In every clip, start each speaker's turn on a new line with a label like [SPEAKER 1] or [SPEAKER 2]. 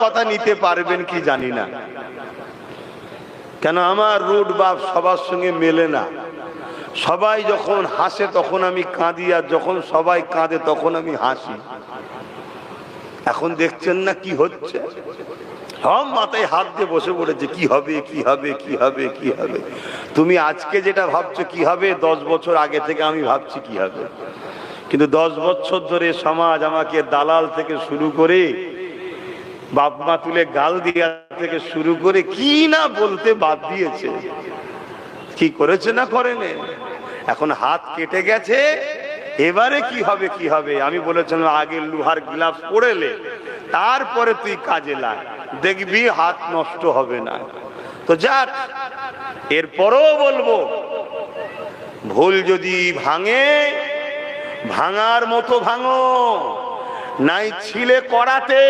[SPEAKER 1] কথা নিতে পারবেন কি জানি না, কেন আমার রুট বাপ সবার সঙ্গে মেলে না। সবাই যখন হাসে তখন আমি কাঁদি, আর যখন সবাই কাঁদে তখন আমি হাসি। এখন দেখছেন না কি হচ্ছে, সব মাথায় হাত দিয়ে বসে পড়েছে কি হবে কি হবে কি হবে কি হবে। তুমি আজকে যেটা ভাবছো কি হবে, 10 বছর আগে থেকে আমি ভাবছি কি হবে। কিন্তু 10 বছর ধরে সমাজ আমাকে দালাল থেকে শুরু করে, বাপ মা তুলে গাল দিয়া থেকে শুরু করে কি না বলতে বাদ দিয়েছে। কি করেছে না করেনি, এখন হাত কেটে গেছে, এবারে কি হবে কি হবে। আমি বলেছিলাম আগে লোহার গ্লাভস পরেলে তারপরে তুই কাজে লাগ, দেখবি হাত নষ্ট হবে না। তো যাক, এরপরও বলবো ভুল যদি ভাঙে ভাঙার মতো ভাঙো, নাই ছিলে করাতে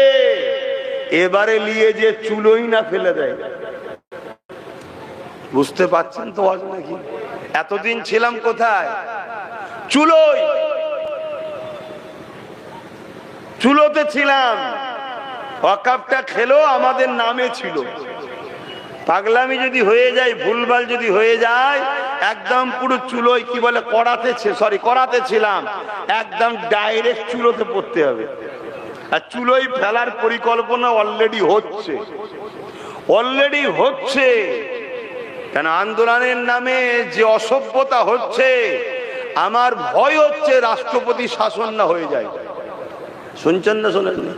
[SPEAKER 1] এবারে নিয়ে যে চুলোই না ফেলে দেয়। বুঝতে পারছেন তো আজ নাকি? এতদিন ছিলাম কোথায়? চুলোই, চুলোতে ছিলাম। ওয়াকফটা খেলো আমাদের নামে ছিল। পাগলামি যদি হয়ে যায়, ভুলভাল যদি হয়ে যায়, একদম পুরো চুলোই কি বলে করাতে ছিলাম, একদম ডাইরেক্ট চুলোতে পড়তে হবে। আর চুলোই ফেলার পরিকল্পনা অলরেডি হচ্ছে। কেন আন্দোলনের নামে যে অসভ্যতা হচ্ছে, আমার ভয় হচ্ছে রাষ্ট্রপতি শাসন না হয়ে যায়। শুনছেন না শোনেননি?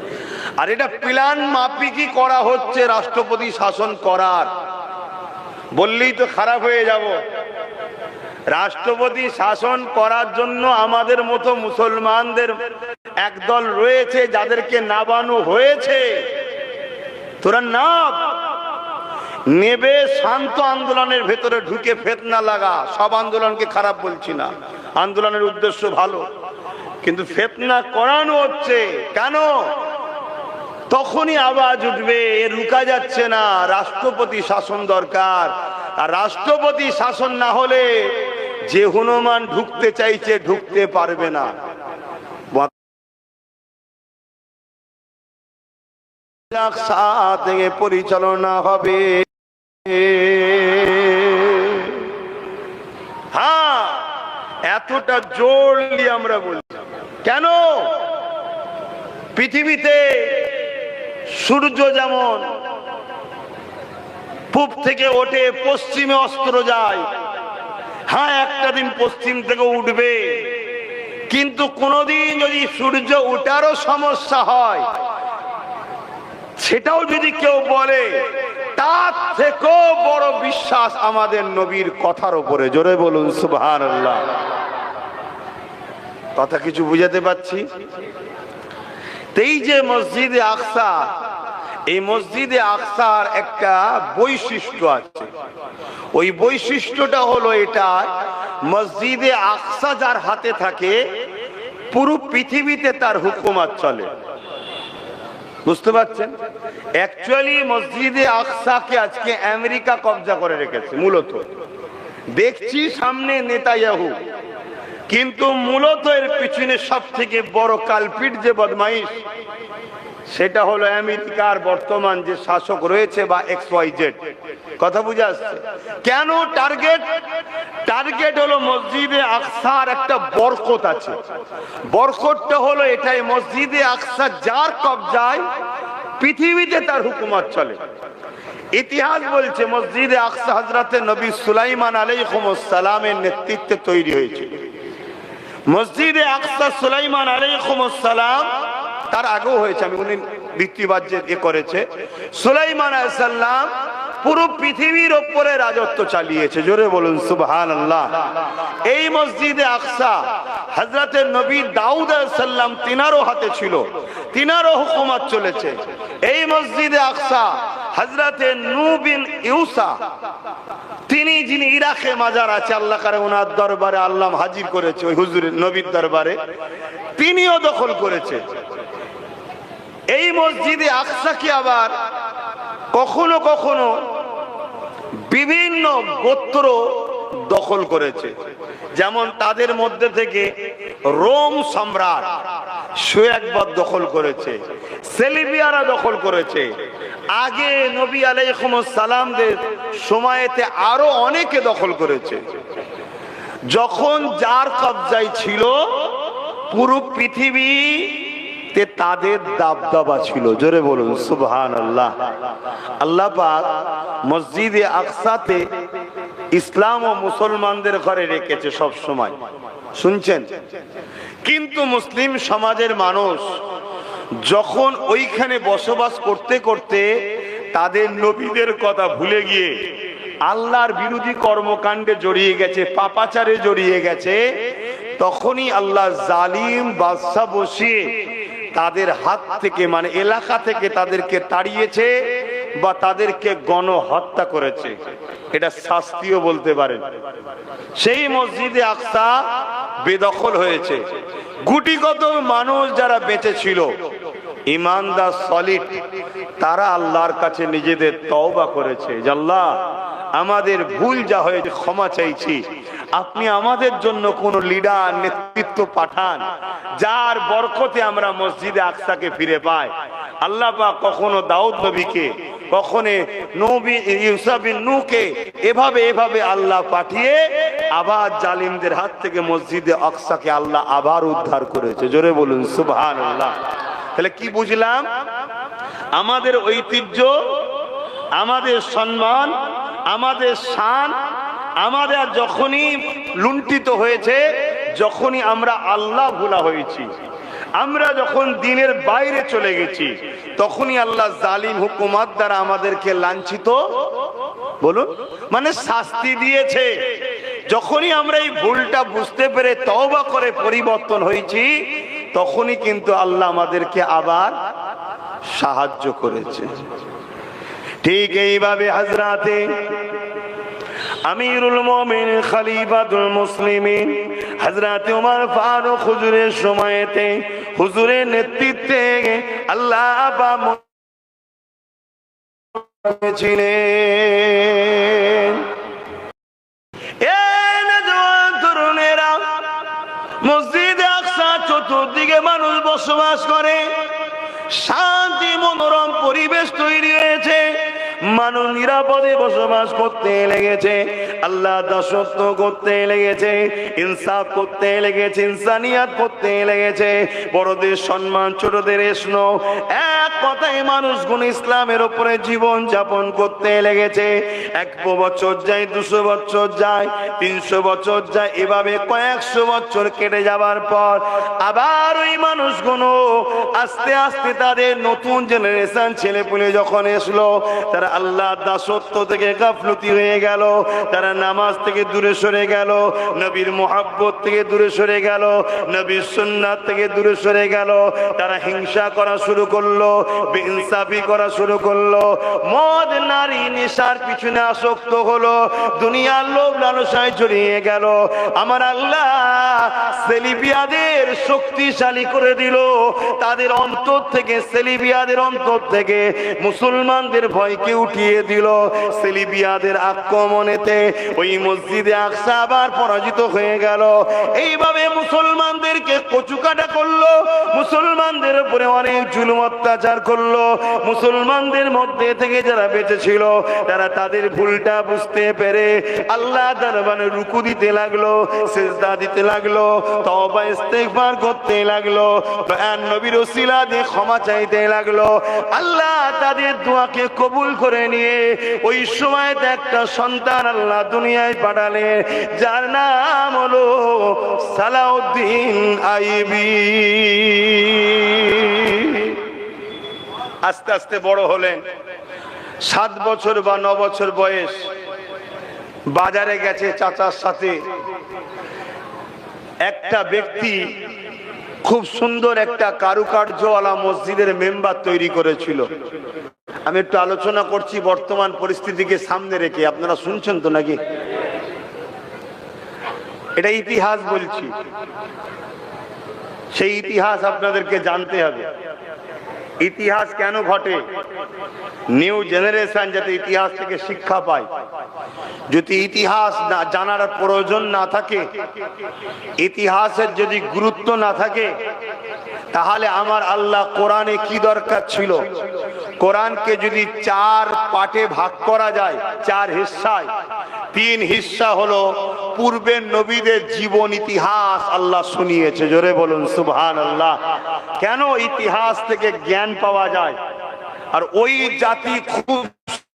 [SPEAKER 1] আর এটা প্ল্যান মাফিকই করা হচ্ছে রাষ্ট্রপতি শাসন করার। বললেই তো খারাপ হয়ে যাব। রাষ্ট্রপতি শাসন করার জন্য আমাদের মতো মুসলমানদের একদল রয়েছে যাদেরকে নাবানো হয়েছে। তোরা নাব নেবে, শান্ত আন্দোলনের ভেতরে ঢুকে ফিতনা লাগা। সব আন্দোলনকে খারাপ বলছি না, আন্দোলনের উদ্দেশ্য ভালো, কিন্তু ফিতনা করানো হচ্ছে কেন? তখনই আওয়াজ উঠবে, রুকা যাচ্ছে না, রাষ্ট্রপতি শাসন দরকার। আর রাষ্ট্রপতি শাসন না হলে যে হনুমান ঢুকতে চাইছে ঢুকতে পারবে না। সাথে পরিচালনা হবে। হ্যাঁ, এতটা জোর দিয়ে আমরা বলছি কেন? পৃথিবীতে সূর্য যেমন পূব থেকে ওঠে পশ্চিমে অস্ত যায়, হ্যাঁ একটা দিন পশ্চিম থেকে উঠবে, কিন্তু কোনদিন যদি সূর্য ওঠারও সমস্যা হয়, সেটাও যদি কেউ বলে, তার থেকেও বড় বিশ্বাস আমাদের নবীর কথার উপরে। জোরে বলুন সুবহানাল্লাহ। কথা কিছু বুঝাতে পারছি? এই যে মসজিদে আকসা, এই মসজিদে আকসার একটা বৈশিষ্ট্য আছে। ওই বৈশিষ্ট্যটা হলো এটা, মসজিদে আকসা যার হাতে থাকে পুরো পৃথিবীতে তার হুকুমত চলে। বুঝতে পারছেন? অ্যাকচুয়ালি মসজিদে আকসাকে আজকে আমেরিকা কবজা করে রেখেছে। মূলত দেখছি সামনে নেতানিয়াহু, কিন্তু মূলত এর পিছনে সব থেকে বড় কালপিট যে বদমাইশ, সেটা হলো আমেরিকার বর্তমান যে শাসক রয়েছে বা XYZ। কথা বুঝে আসছে? কেন টার্গেট হলো মসজিদে আকসার একটা বরকত আছে। বরকতটা হলো এটাই, মসজিদে আকসা যার কবজায় পৃথিবীতে তার হুকুমত চলে। ইতিহাস বলছে মসজিদে আকসা হযরতে নবী সুলাইমান আলাইহিস সালামের নেতৃত্বে তৈরি হয়েছিল। মসজিদে আকসা সুলাইমান আলাইহিস সালাম, তার আগেও হয়েছে, আমি উনি ভিত্তিবাদ্যে করেছে। সুলাইমান আলাইহিস সালাম পুরো পৃথিবীর উপরে রাজত্ব চালিয়েছে। জোরে বলুন সুবহানাল্লাহ। এই মসজিদে আকসা হযরতে নবী দাউদ আলাইহিস সালাম তিনারও হাতে ছিল, তিনারও হুকুমত চলেছে। এই মসজিদে আকসা হযরতে নূহ বিন ইউসা, তিনি যিনি ইরাকে মাজার আছে, আল্লাহ করে ওনার দরবারে আল্লাহ হাজির করেছে, ওই হুজুরের নবীর দরবারে, তিনিও দখল করেছে। এই মসজিদে আকসাকে আবার কখনো কখনো বিভিন্ন গোত্র দখল করেছে। যেমন তাদের মধ্যে থেকে রোম সম্রাট, একবার দখল করেছে, সেলিবিয়ারা দখল করেছে। আগে নবী আলাইহিস সালামদের সময়তে আরো অনেকে দখল করেছে। যখন যার কবজায় ছিল পুরো পৃথিবীতে তাদের দাবদাবা ছিল। জোরে বলুন সুবহানাল্লাহ। আল্লাহ পাক মসজিদে আকসাতে ইসলাম ও মুসলমানদের ঘরে রেখেছে সব সময়, শুনছেন? কিন্তু মুসলিম সমাজের মানুষ যখন ওইখানে বসবাস করতে করতে তাদের নবীদের কথা ভুলে গিয়ে আল্লাহর বিরোধী কর্মকাণ্ডে জড়িয়ে গেছে, পাপাচারে জড়িয়ে গেছে, তখনই আল্লাহ জালিম বাদশা বসিয়ে তাদের হাত থেকে মানে এলাকা থেকে তাদেরকে তাড়িয়েছে বা তাদেরকে গণহত্যা করেছে। এটা শাস্তিও বলতে পারেন। সেই মসজিদে আকসা বেদখল হয়েছে। গুটিগত মানুষ যারা বেঁচে ছিল, ইমানদার সলিড, তারা আল্লাহর কাছে নিজেদের তওবা করেছে যে আল্লাহ আমাদের ভুল যা হয়েছে ক্ষমা চাইছি, আপনি আমাদের জন্য কোন লিডার নেতৃত্ব পাঠান যার বরকতে আমরা মসজিদে আকসাকে ফিরে পাই। আল্লাহ পাক কখনো দাউদ নবীকে, কখনো নবী ইউসা বিন নূহকে এভাবে আল্লাহ পাঠিয়ে আবার জালিমদের হাত থেকে মসজিদে আকসাকে আল্লাহ আবার উদ্ধার করেছে। জোরে বলুন সুবহানাল্লাহ। তাহলে কি বুঝলাম? আমাদের ঐতিহ্য, আমাদের সম্মান, আমাদের শান, আমাদের যখনই লুণ্ঠিত হয়েছে, যখনই আমরা আল্লাহ ভোলা হয়েছি, আমরা যখন দিনের বাইরে চলে গেছি, তখনই আল্লাহ জালিম হুকুমাত দ্বারা আমাদেরকে লাঞ্ছিত, বলুন মানে শাস্তি দিয়েছে। যখনই আমরা এই ভুলটা বুঝতে পেরে তওবা করে পরিবর্তন হয়েছি, তখনই কিন্তু আল্লাহ আমাদেরকে আবার সাহায্য করেছে। ঠিক এইভাবে হযরতে আমিরুল মুমিনিন খলিফাতুল মুসলিমিন হযরত ওমর ফারুক হুজুরের সময়তে, হুজুরের নেতৃত্বে আল্লাহ পাক ছিলেন। তরুণেরা মসজিদে আকসা চতুর্দিকে মানুষ বসবাস করে, শান্তি মনোরম পরিবেশ তৈরি হয়েছে, মানুষ নিরাপদে বসবাস করতে লেগেছে, আল্লাহ দাসত্ব করতে লেগেছে, ইনসাফ করতে লেগেছে, ইনসানিয়াত করতে লেগেছে, বড়দের সম্মান, ছোটদের স্নেহ, এক কথায় মানুষগুণ ইসলামের উপরে জীবন যাপন করতে লেগেছে। 100 বছর যায়, 200 বছর যায়, 300 বছর যায়, এভাবে কয়েকশো বছর কেটে যাবার পর আবার ওই মানুষগুলো আস্তে আস্তে তাদের নতুন জেনারেশন ছেলেপুলে যখন এসলো, তারা আল্লাহ দাসত্ব থেকে গাফলতি হয়ে গেল, তারা নামাজ থেকে দূরে সরে গেল, নবীর মুহাব্বত থেকে দূরে সরে গেল, নবীর সুন্নাত থেকে দূরে সরে গেল, তারা হিংসা করা শুরু করলো, বেইনসাফি করা শুরু করলো, মদ নারী নেশার পিছনে আসক্ত হলো, দুনিয়ার লোভ লালসায় জড়িয়ে গেল। আমার আল্লাহ সেলিবিয়াদের শক্তিশালী করে দিল, তাদের অন্তর থেকে, সেলিবিয়াদের অন্তর থেকে মুসলমানদের ভয়কে উঠিয়ে দিল। সেলিবিয়াদের আক্রমণেতে ওই মসজিদে আকসা আবার পরাজিত হয়ে গেল। এইভাবে মুসলমানদেরকে কচুকাটা করলো, মুসলমানদের উপরে অনেক জুলুম অত্যাচার করলো। মুসলমানদের মধ্যে থেকে যারা বেঁচে ছিল, তারা তাদের ভুলটা বুঝতে পেরে আল্লাহ দরবারে রুকু দিতে লাগলো, সিজদা দিতে লাগলো, তওবা ইস্তেগফার করতে লাগলো, দয়ার নবীর ওসিলা দিয়ে ক্ষমা চাইতে লাগলো। আল্লাহ তাদের দোয়াকে কবুল করে নিয়ে ওই সময় একটা সন্তান আল্লাহ দুনিয়ায় পাঠালেন, যার নাম হলো সালাউদ্দিন আইয়ুবী। আস্তে আস্তে বড় হলেন, 7 বছর বা 9 বছর বয়স, বাজারে গেছে চাচার সাথে। একটা ব্যক্তি খুব সুন্দর একটা কারুকার্যওয়ালা মসজিদের মেম্বার তৈরি করেছিল। আমি একটু আলোচনা করছি বর্তমান পরিস্থিতিকে সামনে রেখে, আপনারা শুনছেন তো নাকি? এটা ইতিহাস বলছি, সেই ইতিহাস আপনাদেরকে জানতে হবে। ইতিহাস কেন ঘটে? নিউ জেনারেশন যাতে ইতিহাস থেকে শিক্ষা পায়। যদি ইতিহাস না জানার প্রয়োজন না থাকে, ইতিহাসের যদি গুরুত্ব না থাকে, তাহলে আমার আল্লাহ কোরআনে কি দরকার ছিল? কোরআনকে যদি 4 পার্টে ভাগ করা যায়, 4 হিস্সায়, 3 হিস্সা হলো পূর্বের নবীদের জীবন ইতিহাস আল্লাহ শুনিয়েছে। জোরে বলুন সুবহানাল্লাহ। কেন? ইতিহাস থেকে জ্ঞান পাওয়া যায়। আর ওই জাতি খুব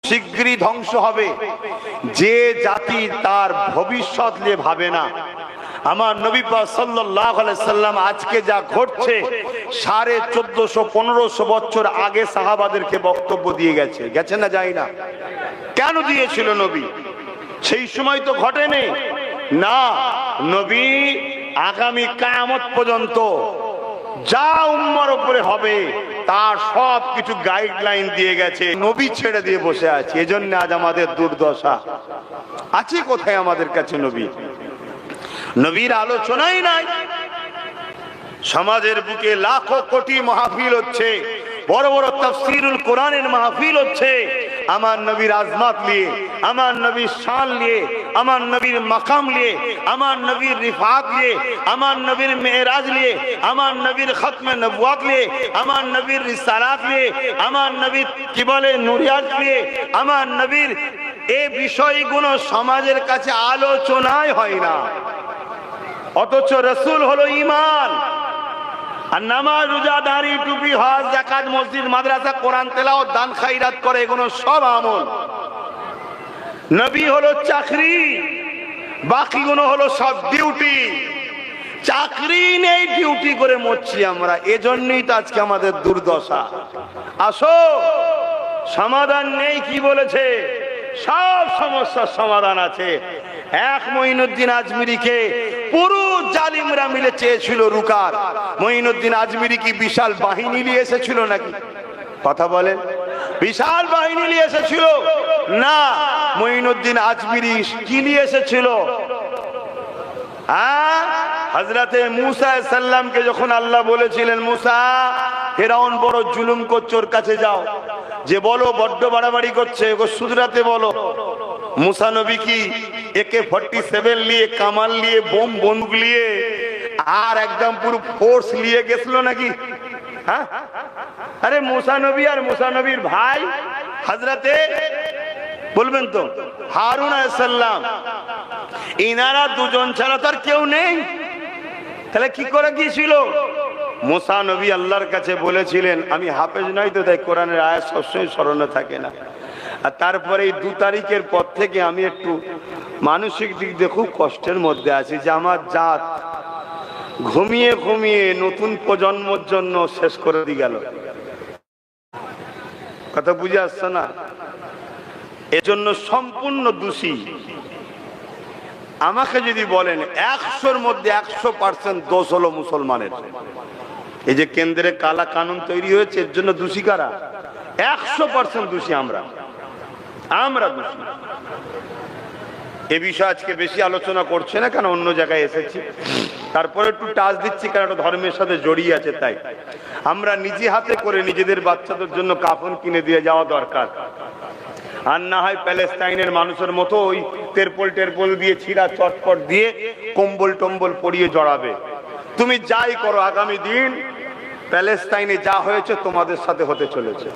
[SPEAKER 1] শীঘ্রই ধ্বংস হবে যে জাতি তার ভবিষ্যৎ নিয়ে ভাবে না। আমার নবী পাক সাল্লাল্লাহু আলাইহি সাল্লাম আজকে যা ঘটছে 1450-1500 বছর আগে সাহাবাদেরকে বক্তব্য দিয়ে গেছে না, যায় না? কেন দিয়েছিল নবী? সেই সময় তো ঘটেনি না। নবী আগামী কিয়ামত পর্যন্ত যা উম্মার উপরে হবে তার সব কিছু গাইডলাইন দিয়ে গেছে। নবী ছেড়ে দিয়ে বসে আছে, এজন্য আজ আমাদের দুর্দশা। আছে কোথায় আমাদের কাছে নবী? নবীর আলোচনাই নাই। সমাজের বুকে লাখো কোটি মাহফিল হচ্ছে, বড় বড় তাফসীরুল কোরআনের মাহফিল হচ্ছে আমার নবীর আজমত নিয়ে, আমার নবীর শান নিয়ে, আমার নবীর মাকাম নিয়ে, আমার নবীর রিফাত নিয়ে, আমার নবীর মেরাজ নিয়ে, আমার নবীর খতমে নবুয়ত নিয়ে, আমার নবীর রিসালাত নিয়ে, আমার নবীর কি বলে নুরিয়াত নিয়ে, আমার নবীর এই বিষয়গুলো সমাজের কাছে আলোচনাই হয় না। অথচ রাসূল হলো ঈমান। আর নামাজ, রোজা, দাড়ি, টুপি, হজ, যাকাত, মসজিদ, মাদ্রাসা, কোরআন তেলাওয়াত, দান খায়রাত করে, এগুলো সব আমল। নবী হলো চাকরি, বাকিগুলো হলো সব ডিউটি। চাকরি নেই, ডিউটি করে মরছি আমরা। এজন্যই তো আজকে আমাদের দুর্দশা। আসো, সমাধান নেই কি বলেছে? সব সমস্যার সমাধান আছে। এক মঈনুদ্দিন আজমিরিকে পুরো জালিমরা মিলে চেয়েছিল রুকার। মঈনুদ্দিন আজমিরি কি বিশাল বাহিনী নিয়ে এসেছিল নাকি? কথা বলেন, বিশাল বাহিনী নিয়ে এসেছিল না। মঈনুদ্দিন আজমিরি কি নিয়ে এসেছিল? হযরতে মুসা আলাইহিস সালামকে যখন আল্লাহ বলেছিলেন, মুসা ফেরাউন বড় জুলুম করছে, ওর কাছে যাও, যে বলো বড্ড বাড়াবাড়ি করছে, ওকে শুধরাতে বলো। মুসা নবী কি AK-47 নিয়ে, কামাল নিয়ে, বোম বন্দুক নিয়ে আর একদম পুরো ফোর্স নিয়ে গেছিল নাকি? হ্যাঁ, আরে মুসা নবী আর মুসা নবীর ভাই হযরতে বলবেন তো হারুন আলাইহিস সালাম, ইনারা দুজন ছাড়া তার কেউ নেই। তাহলে কি করে গিয়েছিল? মুসা নবী আল্লাহর কাছে বলেছিলেন, আমি হাফেজ নই তো, তাই কোরআনের আয়াত সবসময় স্মরণে থাকে না। আর তারপরে এই 2 তারিখের পর থেকে আমি একটু মানসিক দিক দিয়ে খুব কষ্টের মধ্যে আছি, যে আমার জাত ঘুমিয়ে ঘুমিয়ে নতুন প্রজন্মের জন্য শেষ করে দিয়ে গেল। কথা বুঝে আসছে না? এজন্য সম্পূর্ণ দোষী। আমাকে যদি বলেন 100-র মধ্যে 100% দোষ হলো মুসলমানের। এই যে কেন্দ্রে কালা কানুন তৈরি হয়েছে, এর জন্য দোষী কারা? 100% দোষী আমরা দোষী। এ বিষয়ে আজকে বেশি আলোচনা করছে না, কেন অন্য জায়গায় এসেছি। তারপরে একটু টাচ দিচ্ছি, কারণ এটা ধর্মের সাথে জড়িয়ে আছে। তাই আমরা নিজে হাতে করে নিজেদের বাচ্চাদের জন্য কাফন কিনে দিয়ে যাওয়া দরকার। আর না হয় প্যালেস্টাইনের মানুষের মতো ওই তেরপল দিয়ে, ছিঁড়া চটপট দিয়ে, কম্বল টম্বল পরিয়ে জড়াবে। তুমি যাই করো, আগামী দিন প্যালেস্টাইনে যা হয়েছে তোমাদের সাথে হতে চলেছে।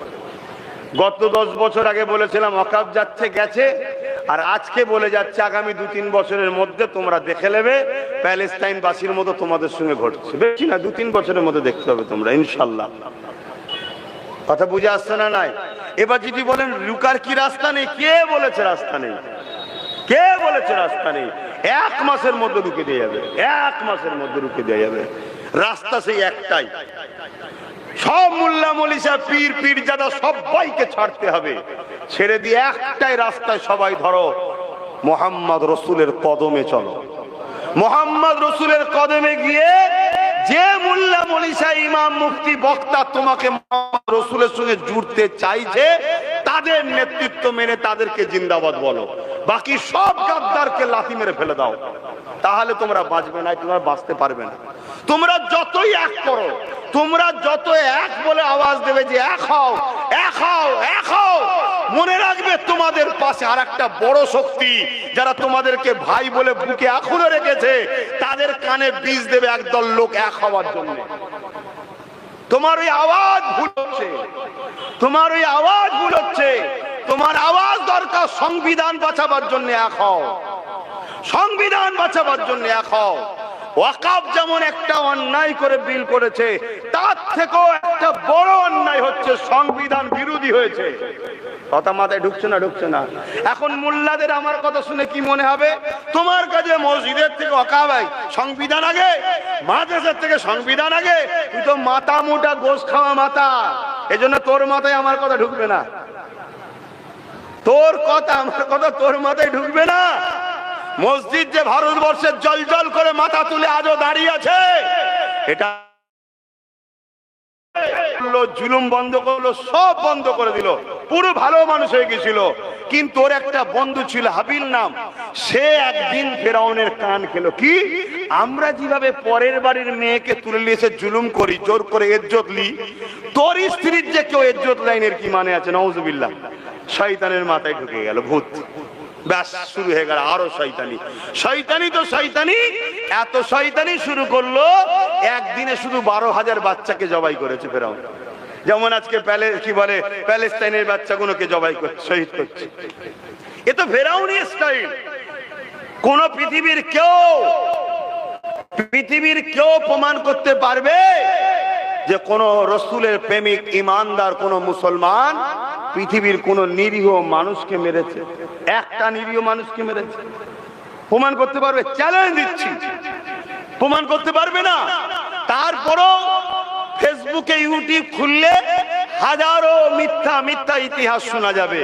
[SPEAKER 1] গত 10 বছর আগে বলেছিলাম ওয়াকাফ যাচ্ছে, গেছে। আর আজকে বলে যাচ্ছে আগামী 2-3 বছরের মধ্যে তোমরা দেখে নেবে প্যালেস্টাইনবাসীর মতো তোমাদের সঙ্গে ঘটছে। বেশি না, 2-3 বছরের মধ্যে দেখতে হবে তোমরা, ইনশাল্লাহ। কথা বুঝে আসছে না? নাই। এবার যদি বলেন রুকার কি রাস্তা নেই, কে বলেছে রাস্তা নেই? কে বলেছে রাস্তা নেই? 1 মাসের মধ্যে রুকে দিয়ে যাবে, 1 মাসের মধ্যে রুকে দিয়ে যাবে। রাস্তা সেই একটাই, সব মোল্লা মলিসা পীর পীরজাদা সবাইকে ছাড়তে হবে, ছেড়ে দিয়ে একটাই রাস্তায় সবাই ধরো, মুহাম্মদ রাসূলের কদমে চলো। মুহাম্মদ রাসূলের কদমে গিয়ে যে মোল্লা মলিসা ইমাম মুফতি বক্তা তোমাকে রাসূলের সঙ্গে জুড়তে চাইছে, তাদের নেতৃত্ব মেনে তাদেরকে জিন্দাবাদ বলো। বাকি সব গাদ্দারকে লাথি মেরে ফেলে দাও, তাহলে তোমরা বাঁচবে না, তোমরা বাঁচতে পারবে না। তোমরা যতই এক করো, তোমরা যত এক বলে আওয়াজ দেবে যে এক হও, এক হও, এক হও, মনে রাখবে তোমাদের পাশে আর একটা বড় শক্তি, যারা তোমাদেরকে ভাই বলে বুকে এখনো রেখেছে, তাদের কানে বীজ দেবে একদল লোক এক হওয়ার জন্য। তোমার ওই আওয়াজ ভুল হচ্ছে, তোমার ওই আওয়াজ ভুল হচ্ছে। তোমার আওয়াজ দরকার সংবিধান বাঁচাবার জন্য এক হও, সংবিধান বাঁচাবার জন্য এক হও। ওয়াকফ যেমন একটা অন্যায় করে বিল করেছে, তার থেকেও একটা বড় অন্যায় হচ্ছে সংবিধান বিরোধী হয়েছে। কথা মাথায় ঢুকছে না? ঢুকছে না। এখন মোল্লাদের আমার কথা শুনে কি মনে হবে? তোমার কাছে মসজিদের থেকে ওয়াকফ সংবিধান আগে, মাদ্রাসার থেকে সংবিধান আগে। তুই তো মাথা মোটা গোশ খাওয়া মাথা, এজন্য তোর মাথায় আমার কথা ঢুকবে না। তোর কথা আমার কথা তোর মাথায় ঢুকবে না। মসজিদ যে ভারতবর্ষের জল জল করে মাথা তুলে আজও দাঁড়িয়ে আছে, এটা জুলুম বন্ধ করলো, সব বন্ধ করে দিল, পুরো ভালো মানুষ হয়ে গেছিল। কিন্তু ওর একটা বন্ধু ছিল হাবিল নাম, সে একদিন ফেরাউনের কান খেলো। কি? আমরা যেভাবে পরের বাড়ির মেয়েকে তুলে নিয়ে এসে জুলুম করি, জোর করে ইজ্জত লি, তোর স্ত্রীর যে কেউ ইজ্জত লাইনের কি মানে আছে? নাউজুবিল্লাহ। শয়তানের মাথায় ঢুকে গেল ভূত, ব্যাস শুরু হয়ে গেল আরো শয়তানি। শয়তানি তো শয়তানি, এত শয়তানি শুরু করলো, একদিনে শুধু 12,000 বাচ্চাকে জবাই করেছে ফেরাউন। যেমন আজকে কি বলে প্যালেস্টাইনের বাচ্চাগুলোকে জবাই করছে, শহীদ করছে। এ তো ফেরাউনি স্টাইল। কোন পৃথিবীর কেউ প্রমাণ করতে পারবে যে কোন রসুলের প্রেমিক ইমানদার কোন মুসলমান পৃথিবীর কোন নিরীহ মানুষকে মেরেছে? একটা নিরীহ মানুষকে মেরেছে? প্রমাণ করতে পারবে? চ্যালেঞ্জ দিচ্ছি, প্রমাণ করতে পারবে না। তারপরও ফেসবুকে ইউটিউব খুললে হাজারো মিথ্যা মিথ্যা ইতিহাস শোনা যাবে।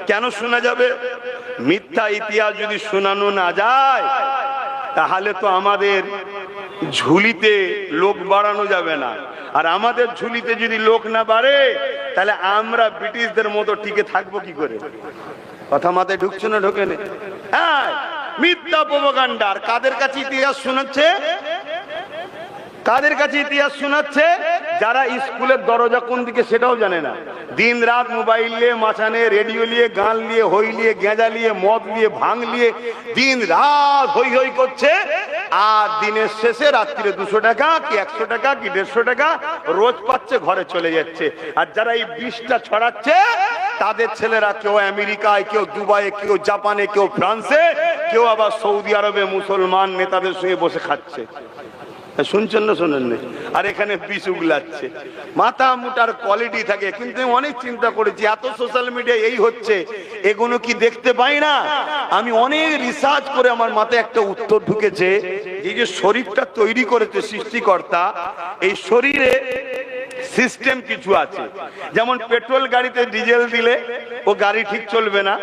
[SPEAKER 1] কেন শোনা যাবে? মিথ্যা ইতিহাস যদি শোনানো না যায়, তাহলে তো আমাদের ঝুলিতে লোক বাড়ানো যাবে না। আর আমাদের ঝুলিতে যদি লোক না বাড়ে, তাহলে আমরা ব্রিটিশদের মতো টিকে থাকবো কি করে? কথা মাথায় ঢুকছে না? ঢোকে না? হ্যাঁ, মিথ্যা প্রোপাগান্ডা। আর কাদের কাছে ইতিহাস শোনাচ্ছে? কাদের কাছে ইতিহাস শোনাচ্ছে? যারা স্কুলের দরজা কোন দিকে সেটাও জানে না। দিন রাত মোবাইল নিয়ে, মাচানে রেডিও নিয়ে, গান নিয়ে, হই নিয়ে, গেঁজা নিয়ে, মদ নিয়ে, ভাঙ নিয়ে দিন রাত হই হই করছে। আর দিনের শেষে রাত্রিরে 200 টাকা কি 100 টাকা কি 150 টাকা রোজ পাচ্ছে, ঘরে চলে যাচ্ছে। আর যারা এই বিষটা ছড়াচ্ছে, তাদের ছেলেরা কেউ আমেরিকায়, কেউ দুবাইয়ে, কেউ জাপানে, কেউ ফ্রান্সে, কেউ আবার সৌদি আরবে মুসলমান নেতাদের সঙ্গে বসে খাচ্ছে। শুনছেন না? শোনেন না? আর এখানে বিষ উগলাচ্ছে। মাথা মুটার কোয়ালিটি থাকে। কিন্তু অনেক চিন্তা করেছি, এত সোশ্যাল মিডিয়া এই হচ্ছে, এগুলো কি দেখতে পাই না? আমি অনেক রিসার্চ করে আমার মাথায় একটা উত্তর ঢুকেছে। এই যে শরীরটা তৈরি করেছে সৃষ্টিকর্তা, এই শরীরে সিস্টেম কিছু আছে। যেমন পেট্রোল গাড়িতে ডিজেল দিলে ও গাড়ি ঠিক চলবে না,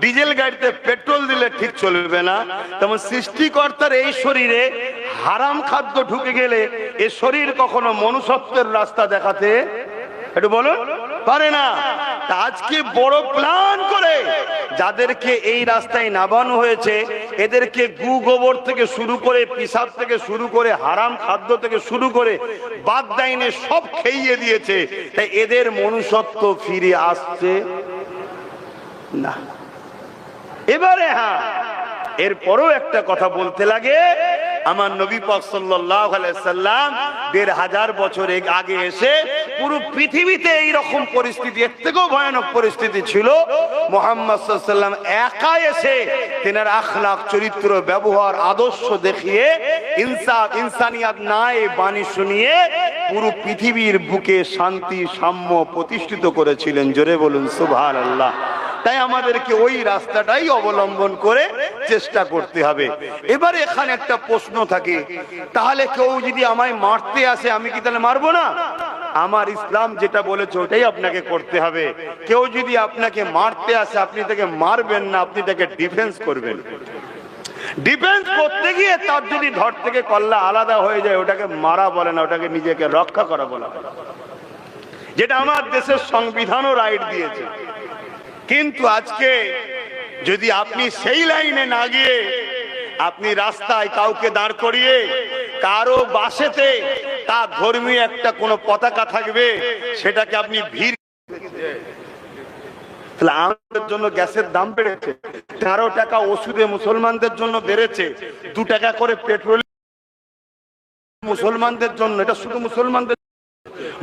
[SPEAKER 1] ডিজেল গাড়িতে পেট্রোল দিলে ঠিক চলবে না। তেমন সৃষ্টিকর্তার এই শরীরে হারাম খাদ্য ঢুকে গেলে এ শরীর কখনো মনুষ্যত্বের রাস্তা দেখাতে একটু বলুন পারে না। আজকে বড় প্ল্যান করে যাদেরকে এই রাস্তায় নামানো হয়েছে, এদেরকে গু গোবর থেকে শুরু করে, পিসাব থেকে শুরু করে, হারাম খাদ্য থেকে শুরু করে বাদ দাইনে সব খেয়ে দিয়েছে। তাই এদের মনুষ্যত্ব ফিরে আসছে না। এবারে হ্যাঁ, এরপরও একটা কথা বলতে লাগে। আমার নবী পাক সাল্লাল্লাহু আলাইহি সাল্লাম ১৫০০ বছর আগে এসে পুরো পৃথিবীতে এই রকম পরিস্থিতি, এর থেকেও ভয়ানক পরিস্থিতি ছিল। মুহাম্মদ সাল্লাল্লাহু আলাইহি সাল্লাম একা এসে তেনার আখলাক, চরিত্র, ব্যবহার, আদর্শ দেখিয়ে ইনসানিয়াত নাই বাণী শুনিয়ে পুরো পৃথিবীর বুকে শান্তি সাম্য প্রতিষ্ঠিত করেছিলেন। জোরে বলুন সুবহানাল্লাহ। তাই আমাদেরকে ওই রাস্তাটাই অবলম্বন করে চেষ্টা করতে হবে। এবারে এখানে একটা প্রশ্ন থাকে, তাহলে কেউ যদি আমায় মারতে আসে, আমি কি তাহলে মারবো না? আমার ইসলাম যেটা বলেছে ওটাই আপনাকে করতে হবে। কেউ যদি আপনাকে মারতে আসে, আপনি তাকে মারবেন না, আপনি তাকে ডিফেন্স করবেন। ডিফেন্স করতে গিয়ে তার যদি ধর থেকে কল্লা আলাদা হয়ে যায়, ওটাকে মারা বলে না, ওটাকে নিজেকে রক্ষা করা বলা, যেটা আমার দেশের সংবিধানও রাইট দিয়েছে। কিন্তু আজকে যদি আপনি সেই লাইনে না গিয়ে আপনি রাস্তায় কাউকে দাঁড় করিয়ে, কারো বাসেতে তার ধর্মীয় একটা কোনো পতাকা থাকবে, সেটাকে আপনি ভিড়, তাহলে আমাদের জন্য গ্যাসের দাম বেড়েছে, 13 টাকা ওষুধে মুসলমানদের জন্য বেড়েছে, 2 টাকা করে পেট্রোল মুসলমানদের জন্য, এটা শুধু মুসলমানদের,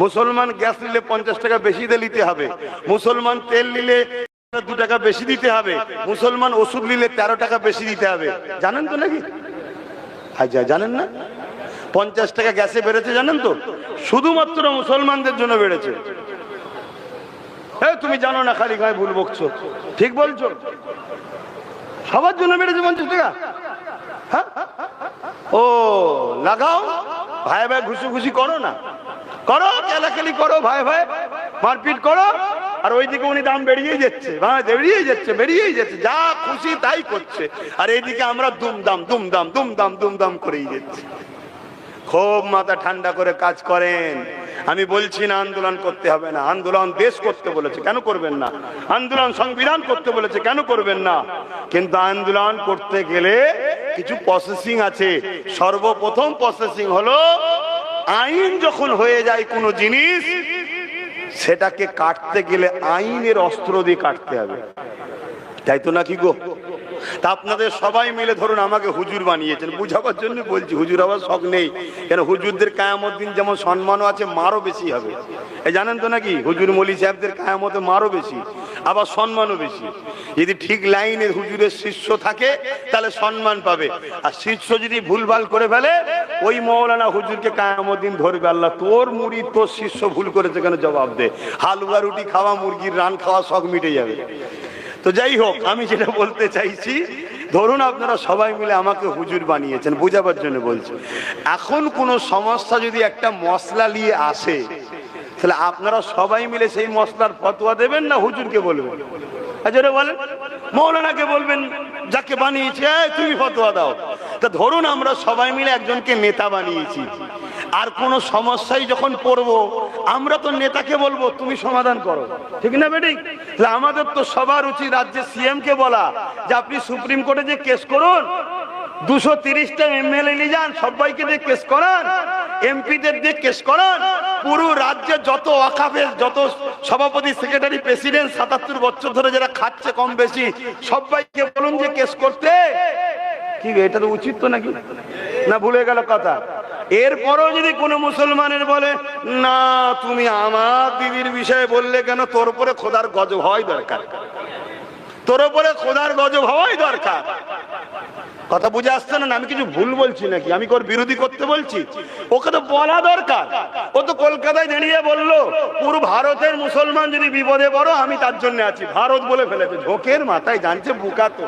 [SPEAKER 1] মুসলমান গ্যাস নিলে 50 টাকা বেশি দিয়ে নিতে হবে, মুসলমান তেল নিলে 2 টাকা বেশি দিতে হবে, মুসলমান ওষুধ নিলে 13 টাকা বেশি দিতে হবে। জানেন তো নাকি? আচ্ছা, জানেন না? 50 টাকা গ্যাসে বেড়েছে জানেন তো? শুধুমাত্র মুসলমানদের জন্য বেড়েছে। তুমি জানো না, খালি গায়ে ভুল বকছো। ঠিক বলছো, সবার জন্য বেড়েছে 50 টাকা। হ্যাঁ, ও লাগাও, ভাই ভাই ঘুষি করো না, করো খেলাখেলি করো, ভাই ভাই মারপিট করো, আর ওইদিকে উনি দাম বেরিয়েই যাচ্ছে, বেরিয়েই যাচ্ছে, যা খুশি তাই করছে, আর এইদিকে আমরা দুমদাম করেই যাচ্ছি। খুব মাথা ঠান্ডা করে কাজ করেন। আমি বলছি না আন্দোলন করতে হবে না, আন্দোলন দেশ করতে বলেছে, কেন করবেন না? আন্দোলন সংবিধান করতে বলেছে, কেন করবেন না? কিন্তু আন্দোলন করতে গেলে কিছু প্রসেসিং আছে। সর্বপ্রথম প্রসেসিং হলো, আইন যখন হয়ে যায় কোনো জিনিস, সেটাকে কাটতে গেলে আইনের অস্ত্র দিয়ে কাটতে হবে, তাই তো নাকি গো? তা আপনাদের সবাই মিলে ধরুন আমাকে হুজুর বানিয়েছেন, বুঝাবার জন্য বলছি, হুজুর আবার শখ নেই, কেন হুজুরদের কিয়ামত দিন যেমন সম্মানও আছে, মারও বেশি হবে। এই জানেন তো নাকি? হুজুর মলি সাহেবদের কিয়ামতে মারও বেশি, আবার সম্মানও বেশি। যদি ঠিক লাইনে হুজুরের শিষ্য থাকে তাহলে সম্মান পাবে, আর শিষ্য যদি ভুলভাল করে ফেলে, ওই মৌলানা হুজুরকে কিয়ামত দিন ধরবে, আল্লাহ তোর মুরিদ তোর শিষ্য ভুল করেছে কেন জবাব দে। হালুয়া রুটি খাওয়া, মুরগির রান খাওয়া শখ মিটে যাবে। তো যাই হোক, আমি যেটা বলতে চাইছি, ধরুন আপনারা সবাই মিলে আমাকে হুজুর বানিয়েছেন, বোঝাবার জন্য বলছি। এখন কোন সমস্যা যদি একটা মশলা নিয়ে আসে, তাহলে আপনারা সবাই মিলে সেই মশলার ফতোয়া দেবেন না হুজুরকে বলবেন? আচ্ছা বলেন, মৌলানাকে বলবেন যাকে বানিয়েছে, তুমি ফতোয়া দাও। তা ধরুন আমরা সবাই মিলে একজনকে নেতা বানিয়েছি, আর কোন সমস্যায় যখন পড়বো, আমরা তো নেতাকে বলবো তুমি সমাধান করো, ঠিক না বেটি? আমাদের তো সবার উচিত রাজ্যের সিএম কে বলা যে আপনি সুপ্রিম কোর্টে যে কেস করুন, 230টা এমএলএ নিয়ে যান, সবাইকে দিয়ে কেস করান, এমপিদের দিয়ে কেস করান, পুরো রাজ্যে যত ওয়াকাফের যত সভাপতি, সেক্রেটারি, প্রেসিডেন্ট 77 বছর ধরে যারা খাচ্ছে কম বেশি, সবাইকে বলুন যে কেস করতে। কি এটা তো উচিত তো নাকি? না ভুলে গেল কথা? এরপরও যদি কোনো মুসলমানের বলে না তুমি আমার দিদির বিষয়ে বললে কেন, তোর উপরে খোদার গজব হওয়াই দরকার, তোর উপরে খোদার গজব হওয়াই দরকার। কথা বুঝে আসছে না? আমি কিছু ভুল বলছি নাকি? আমি ওর বিরোধী করতে বলছি? ওকে তো বলা দরকার। ও তো কলকাতায় দাঁড়িয়ে বললো পুরো ভারতের মুসলমান যদি বিপদে পড়ো আমি তার জন্য আছি। ভারত বলে ফেলেছে, ঝোঁকের মাথায় জানছে বুকা। তো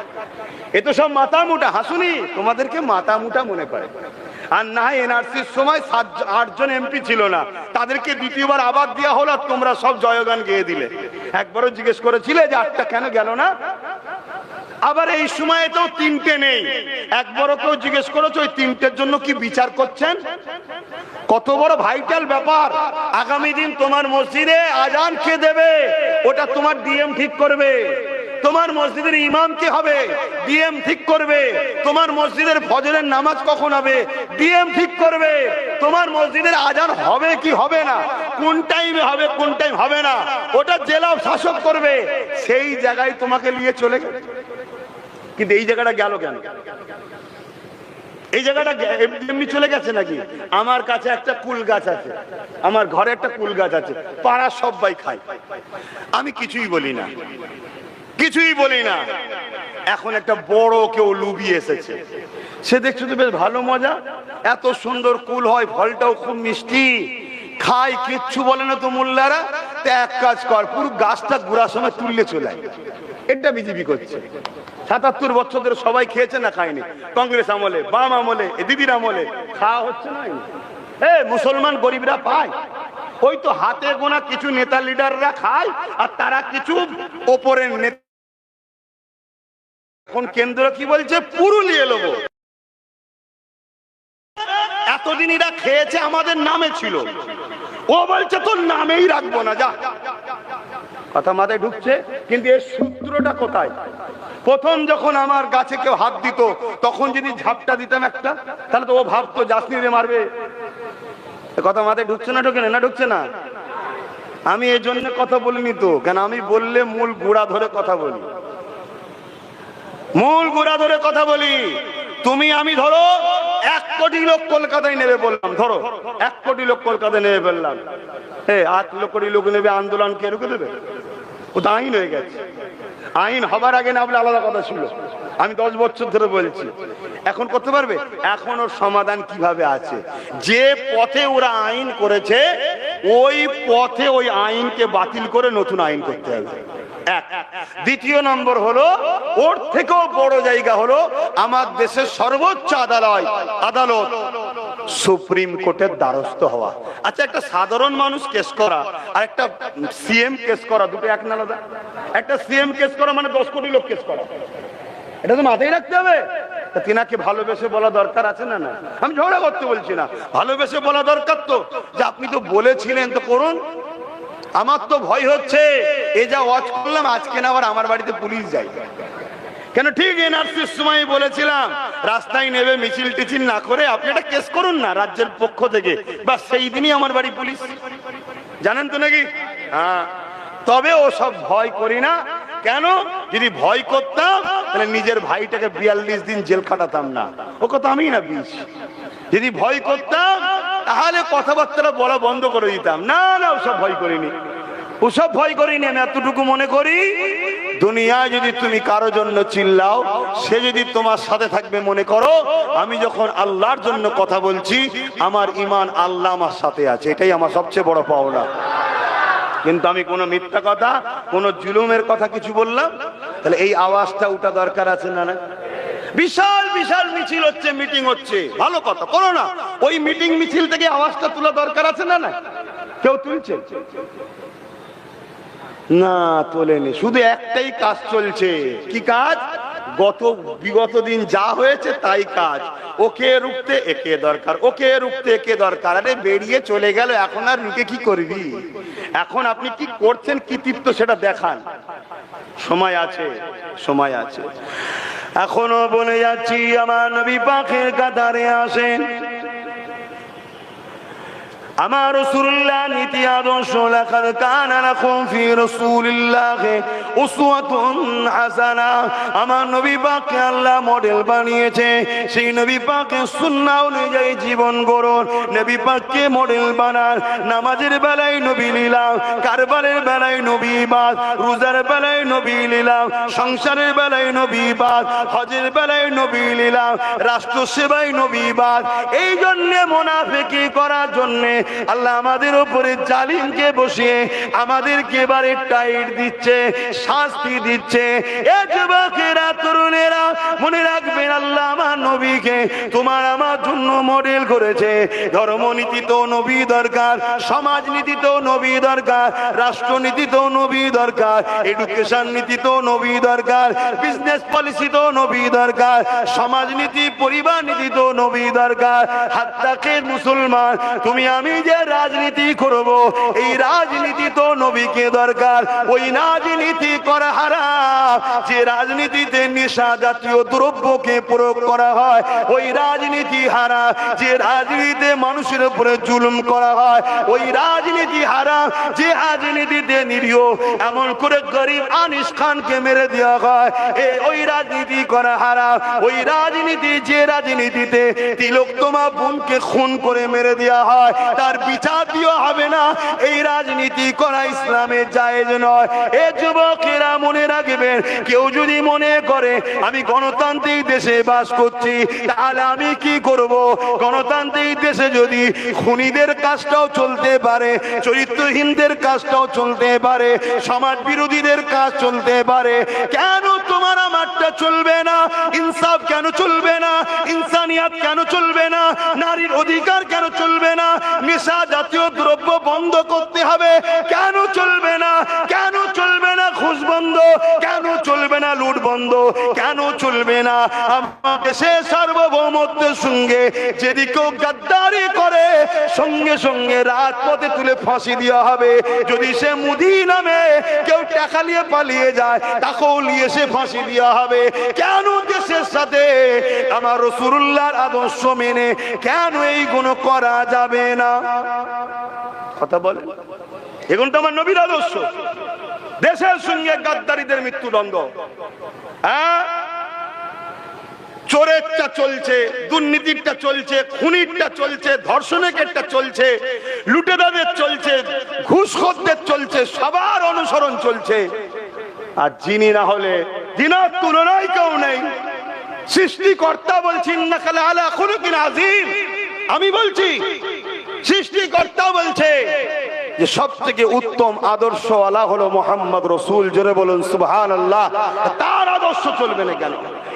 [SPEAKER 1] এ তো সব মাথা মুটা, হাসুনি তোমাদেরকে মাথা মুটা মনে করে। আর না এনআরসির সময় 8 জন এমপি ছিল না, তাদেরকে দ্বিতীয়বার আবার দেওয়া হলো, তোমরা সব জয়গান গেয়ে দিলে। একবারও জিজ্ঞেস করেছিলে যে 8টা কেন গেল না? আবার এই সময়ে তো 3টে নেই, একবারও কেউ জিজ্ঞেস করেছো ওই 3টের জন্য কি বিচার করছেন? কত বড় ভাইটাল ব্যাপার। আগামী দিন তোমার মসজিদে আজান কে দেবে ওটা তোমার ডিএম ঠিক করবে, তোমার মসজিদের ইমাম কে হবে ডিএম ঠিক করবে, তোমার মসজিদের ফজরের নামাজ কখন হবে ডিএম ঠিক করবে, তোমার মসজিদের আজান হবে কি হবে না, কোন টাইমে হবে কোন টাইম হবে না, ওটা জেলা শাসক করবে। সেই জায়গায় তোমাকে নিয়ে চলে গেল, কিন্তু এই জায়গাটা গেল কেন? এই জায়গাটা এমনি চলে গেছে নাকি? আমার কাছে একটা কুল গাছ আছে, আমার ঘরে একটা কুল গাছ আছে, পাড়ার সবাই খায়, আমি কিছুই বলি না, কিছুই বলি না। এখন একটা বড় কেউ লুবিয়ে এসেছে, সে দেখছো তো বেশ ভালো মজা, এত সুন্দর কুল হয়, ফলটাও খুব মিষ্টি, খায়, কিচ্ছু বলে না তো মোল্লারা। তো এক কাজ কর, পুরো গাছটা গুড়ার সময় তুললে চলে আয়। এটা বিজেপি করছে। 77 বছর ধরে সবাই খেয়েছে না খায়নি? কংগ্রেস আমলে, বাম আমলে, দিদির আমলে খাওয়া হচ্ছে না। মুসলমান গরিবরা পায়, ওই তো হাতে গোনা কিছু নেতা লিডাররা খায়, আর তারা কিছু ওপরের নেতা। এখন কেন্দ্র কি বলছে? পুরো নিয়ে নেবো। এতদিন এরা খেয়েছে আমাদের নামে ছিল, ও বলছে তোর নামেই রাখবো না, যা। কথা মাথায় ঢুকছে? কিন্তু এর সূত্রটা কোথায়? প্রথম যখন আমার গাছে কেউ হাত দিত, তখন যদি ঝাপটা দিতাম একটা, তাহলে তো ও ভাবতো জাসনিরে মারবে। কথা মাথায় ঢুকছে না? ঢুকে না? ঢুকছে না? আমি এই জন্য কথা বলিনি তো, কেন আমি বললে মূল গোড়া ধরে কথা বলি, মূল গোড়া ধরে কথা বলি। তুমি আমি ধরো 1 কোটি লোক কলকাতায় নেবে বললাম, ধরো 1 কোটি লোক কলকাতায় নেবে বললাম, 8 কোটি লোক নেবে, আন্দোলন কে রুখে দেবে? ও তো আইন হয়ে গেছে। আইন হবার আগে না বলে আলাদা কথা ছিল, আমি 10 বছর ধরে বলছি। এখন করতে পারবে? এখন ওর সমাধান কিভাবে আছে, যে পথে ওরা আইন করেছে ওই পথে ওই আইনকে বাতিল করে নতুন আইন করতে হবে। এক। দ্বিতীয় নম্বর হলো, ওর থেকেও বড় জায়গা হলো আমার দেশের সর্বোচ্চ আদালত সুপ্রিম কোর্টের দ্বারস্থ হওয়া। আচ্ছা, একটা সাধারণ মানুষ কেস করা আর একটা সিএম কেস করা দুটো এক না আলাদা? একটা সিএম কেস করা মানে 10 কোটি লোক কেস করা, এটা তো মাথায় রাখতে হবে। তিনাকে ভালোবেসে বলা দরকার আছে না? না, আমি ঝগড়া করতে বলছি না, ভালোবেসে বলা দরকার তো, যে আপনি তো বলেছিলেন তো করুন। আমার তো ভয় হচ্ছে এই যা ওয়াচ করলাম আজকে না আবার আমার বাড়িতে পুলিশ যায় কেন? ঠিক এনআরসির সময় বলেছিলাম রাস্তায় নেবে মিছিল টিছিল না করে আপনি একটা কেস করুন না রাজ্যের পক্ষ থেকে, বা সেই দিনই আমার বাড়ি পুলিশ, জানেন তো নাকি? হ্যাঁ, তবে ও সব ভয় করি না। কেন? যদি ভয় করতাম তাহলে নিজের ভাইটাকে 42 দিন জেল খাটাতাম না, ও কথা আমি না 20। যদি ভয় করতাম তাহলে কথাবার্তা বলা বন্ধ করে দিতাম। না না, ওসব ভয় করিনি, ওসব ভয় করিনি। আমি এতটুকু মনে করি, দুনিয়ায় যদি তুমি কারো জন্য চিল্লাও, সে যদি তোমার সাথে থাকবে মনে করো, আমি যখন আল্লাহর জন্য কথা বলছি আমার ঈমান আল্লাহ আমার সাথে আছে, এটাই আমার সবচেয়ে বড় পাওনা। কিন্তু আমি কোনো মিথ্যা কথা, কোনো জুলুমের কথা কিছু বললাম, তাহলে এই আওয়াজটা ওটা দরকার আছে না? না, বিশাল বিশাল মিছিল হচ্ছে, মিটিং হচ্ছে, ভালো কথা, করো না। ওই মিটিং মিছিল থেকে আওয়াজটা তোলা দরকার আছে না? না, কেউ তুলছে না, তোলেনি। শুধু একটাই কাজ চলছে। কি কাজ? বিগত দিন যা হয়েছে তাই কাজ। ওকে রুখতে একে দরকার, ওকে রুখতে একে দরকার। আরে বেরিয়ে চলে গেল, এখন আর রুখে কি করবি? এখন আপনি কি করছেন, কি তৃপ্ত সেটা দেখান। সময় আছে, সময় আছে। এখনো বলে যাচ্ছি, আমার নবী পাকের কাতারে আসেন, আমার রাসূলুল্লাহ নীতি আদর্শ, লাকাদ কানা লাকুম ফি রাসূলিল্লাহি উসওয়াতুন হাসানাহ। আমার নবী পাককে আল্লাহ মডেল বানিয়েছে, সেই নবী পাকের সুন্নাহ অনুযায়ী জীবন গড়ুন। নবী পাককে মডেল বানান। নামাজের বেলায় নবী লীলাম, কারবারের বেলায় নবী বাদ, রোজার বেলায় নবী লীলাম, সংসারের বেলায় নবী বাদ, হজের বেলায় নবী লীলাম, রাষ্ট্র সেবায় নবী বাদ। এই জন্য মুনাফিকি করার জন্য আল্লাহ আমাদের উপরে জালিমকে বসিয়ে আমাদেরকে এবারে টাইট দিচ্ছে, শাস্তি দিচ্ছে। এ যুবকেরা, তরুণেরা, মনে রাখবেন আল্লাহ আমার নবীকে তোমার আমার জন্য মডেল করেছে। ধর্মনীতি তো নবী দরকার, সমাজনীতি তো নবী দরকার, রাষ্ট্রনীতি তো নবী দরকার, এডুকেশন নীতি তো নবী দরকার, বিজনেস পলিসি তো নবী দরকার, সমাজনীতি পরিবার নীতি তো নবী দরকার। হাত্তাকে মুসলমান, তুমি আমি যে রাজনীতি করব, এই রাজনীতি তো নবীকে দরকার। ওই রাজনীতি করা হারাম যে রাজনীতিতে নেশা জাতীয় দ্রব্যকে প্রয়োগ করা হয়, ওই রাজনীতি হারাম যে রাজনীতিতে মানুষের উপরে জুলুম করা হয়, ওই রাজনীতি হারাম যে রাজনীতিতে নিরীহ এমন করে গরিব আনিস খানকে মেরে দেওয়া হয়, ওই রাজনীতি করা হারাম। ওই রাজনীতি যে রাজনীতিতে তিলোত্তমা বোনকে খুন করে মেরে দেওয়া হয়, তার বিচার দিও হবে না, এই রাজনীতি করা ইসলামে জায়েজ নয়। এ যুবকেরা মনে রাখবেন, কেউ যদি মনে করে আমি গণতান্ত্রিক দেশে বাস করছি, তাহলে আমি কি করব? গণতান্ত্রিক দেশে যদি খুনিদের কাজটাও চলতে পারে, চরিত্রহীনদের কাজটাও চলতে পারে, সমাজ বিরোধীদের কাজ চলতে পারে, কেন তোমার আমারটা চলবে না? ইনসাফ কেন চলবে না? ইনসানিয়াত কেন চলবে না? নারীর অধিকার কেন চলবে না? নেশা জাতীয় দ্রব্য বন্ধ করতে হবে, কেন চলবে না? কেন চলবে না ঘুষ বন্ধ? কেন চলবে না লুট বন্ধ? কেন চলবে না? আমার দেশে সার্বভৌমত্বের সঙ্গে যদি কেউ গাদ্দারি করে, সঙ্গে সঙ্গে রাজপথে তুলে ফাঁসি দেওয়া হবে। যদি সে মুদি নামে কেউ টাকা নিয়ে পালিয়ে যায়, তাকেও নিয়ে সে ফাঁসি দেওয়া হবে। কেন দেশের সাথে আমার রাসূলুল্লাহর আদর্শ মেনে কেন এইগুলো করা যাবে না? কথা বলে, এখন তো আমার নবীর আদর্শ। দেশের সঙ্গে গাদ্দারীদের মৃত্যুদণ্ড, চোরেরটা চলছে, দুর্নীতিরটা চলছে, খুনিরটা চলছে, ধর্ষণেরটা চলছে, লুটেরাদের চলছে, ঘুষখোরদের চলছে, সবার অনুসরণ চলছে। আর যিনি না হলে যিনার তুলনায় কেউ নেই, সৃষ্টিকর্তা বলছি ইন্নাকা লাআলা খুলুকিন আযীম। আমি বলছি সৃষ্টিকর্তা বলছে যে সবথেকে উত্তম আদর্শওয়ালা হলো মুহাম্মদ রাসূল। জোরে বলুন সুবহানাল্লাহ। তার আদর্শ চলবে না কেন?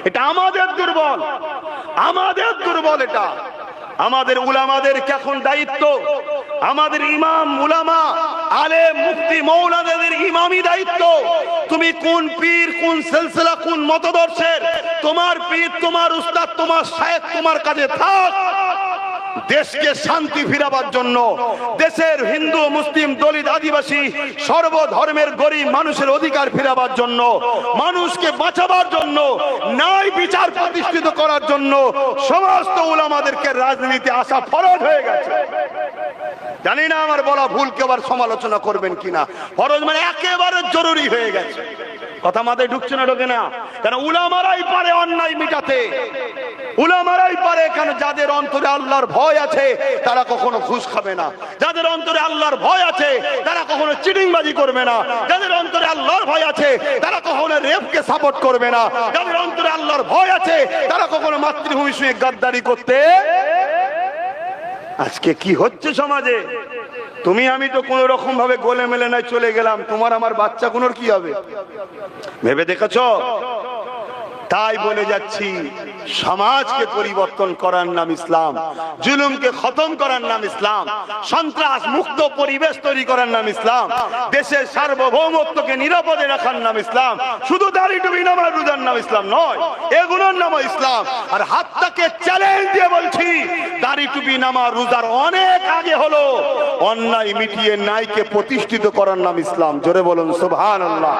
[SPEAKER 1] এটা আমাদের দুর্বল, আমাদের দুর্বল। এটা আমাদের উলামাদের এখন দায়িত্ব, আমাদের ইমাম উলামা আলেম মুফতি মৌলানাদের ইমামি দায়িত্ব। তুমি কোন পীর, কোন সিলসিলা, কোন মতদর্শের, তোমার পীর, তোমার উস্তাদ, তোমার শায়েখ তোমার কাছে থাক। দেশকে শান্তি ফিরাবার জন্য, দেশের হিন্দু মুসলিম দলিত আদিবাসী সর্বধর্মের গরিব মানুষের অধিকার ফিরাবার জন্য, মানুষকে বাঁচাবার জন্য, ন্যায় বিচার প্রতিষ্ঠিত করার জন্য সমস্ত উলামাদেরকে রাজনীতি আসা ফরজ হয়ে গেছে। জানি না আমার বলা ভুল, কেউ আবার সমালোচনা করবেন কিনা। ফরজ মানে একেবারে জরুরি হয়ে গেছে। কথা মাথায় ঢুকছে না, ঢোকে না? কারণ উলামারাই পারে অন্যায় মিটাতে, উলামারাই পারে। কেন? যাদের অন্তরে আল্লাহর ভয় আছে তারা কখনো ঘুষ খাবে না, যাদের অন্তরে আল্লাহর ভয় আছে তারা কখনো চিটিংবাজি করবে না, যাদের অন্তরে আল্লাহর ভয় আছে তারা কখনো রেপকে সাপোর্ট করবে না, যাদের অন্তরে আল্লাহর ভয় আছে তারা কখনো মাতৃভূমি শুয়ে গাদ্দারি করতে। আজকে কি হচ্ছে সমাজে? তুমি আমি তো কোন রকম ভাবে গোলে মেলে নাই চলে গেলাম, তোমার আমার বাচ্চা কোনোর কি হবে ভেবে দেখেছ? তাই বলে যাচ্ছি, সমাজকে পরিবর্তন করার নাম ইসলাম, জুলুমকে খতম করার নাম ইসলাম, সন্ত্রাস মুক্ত পরিবেশ তৈরি করার নাম ইসলাম, দেশের সার্বভৌমত্বকে নিরাপদে রাখার নাম ইসলাম। শুধু দাড়ি টুপি নামাজ রোজার নাম ইসলাম নয়, এগুলোর নাম ইসলাম। আর হাতটাকে চ্যালেঞ্জ দিয়ে বলছি, দাড়ি টুপি নামাজ রোজার অনেক আগে হলো অন্যায় মিটিয়ে ন্যায়কে প্রতিষ্ঠিত করার নাম ইসলাম। জোরে বলুন সুবহানাল্লাহ।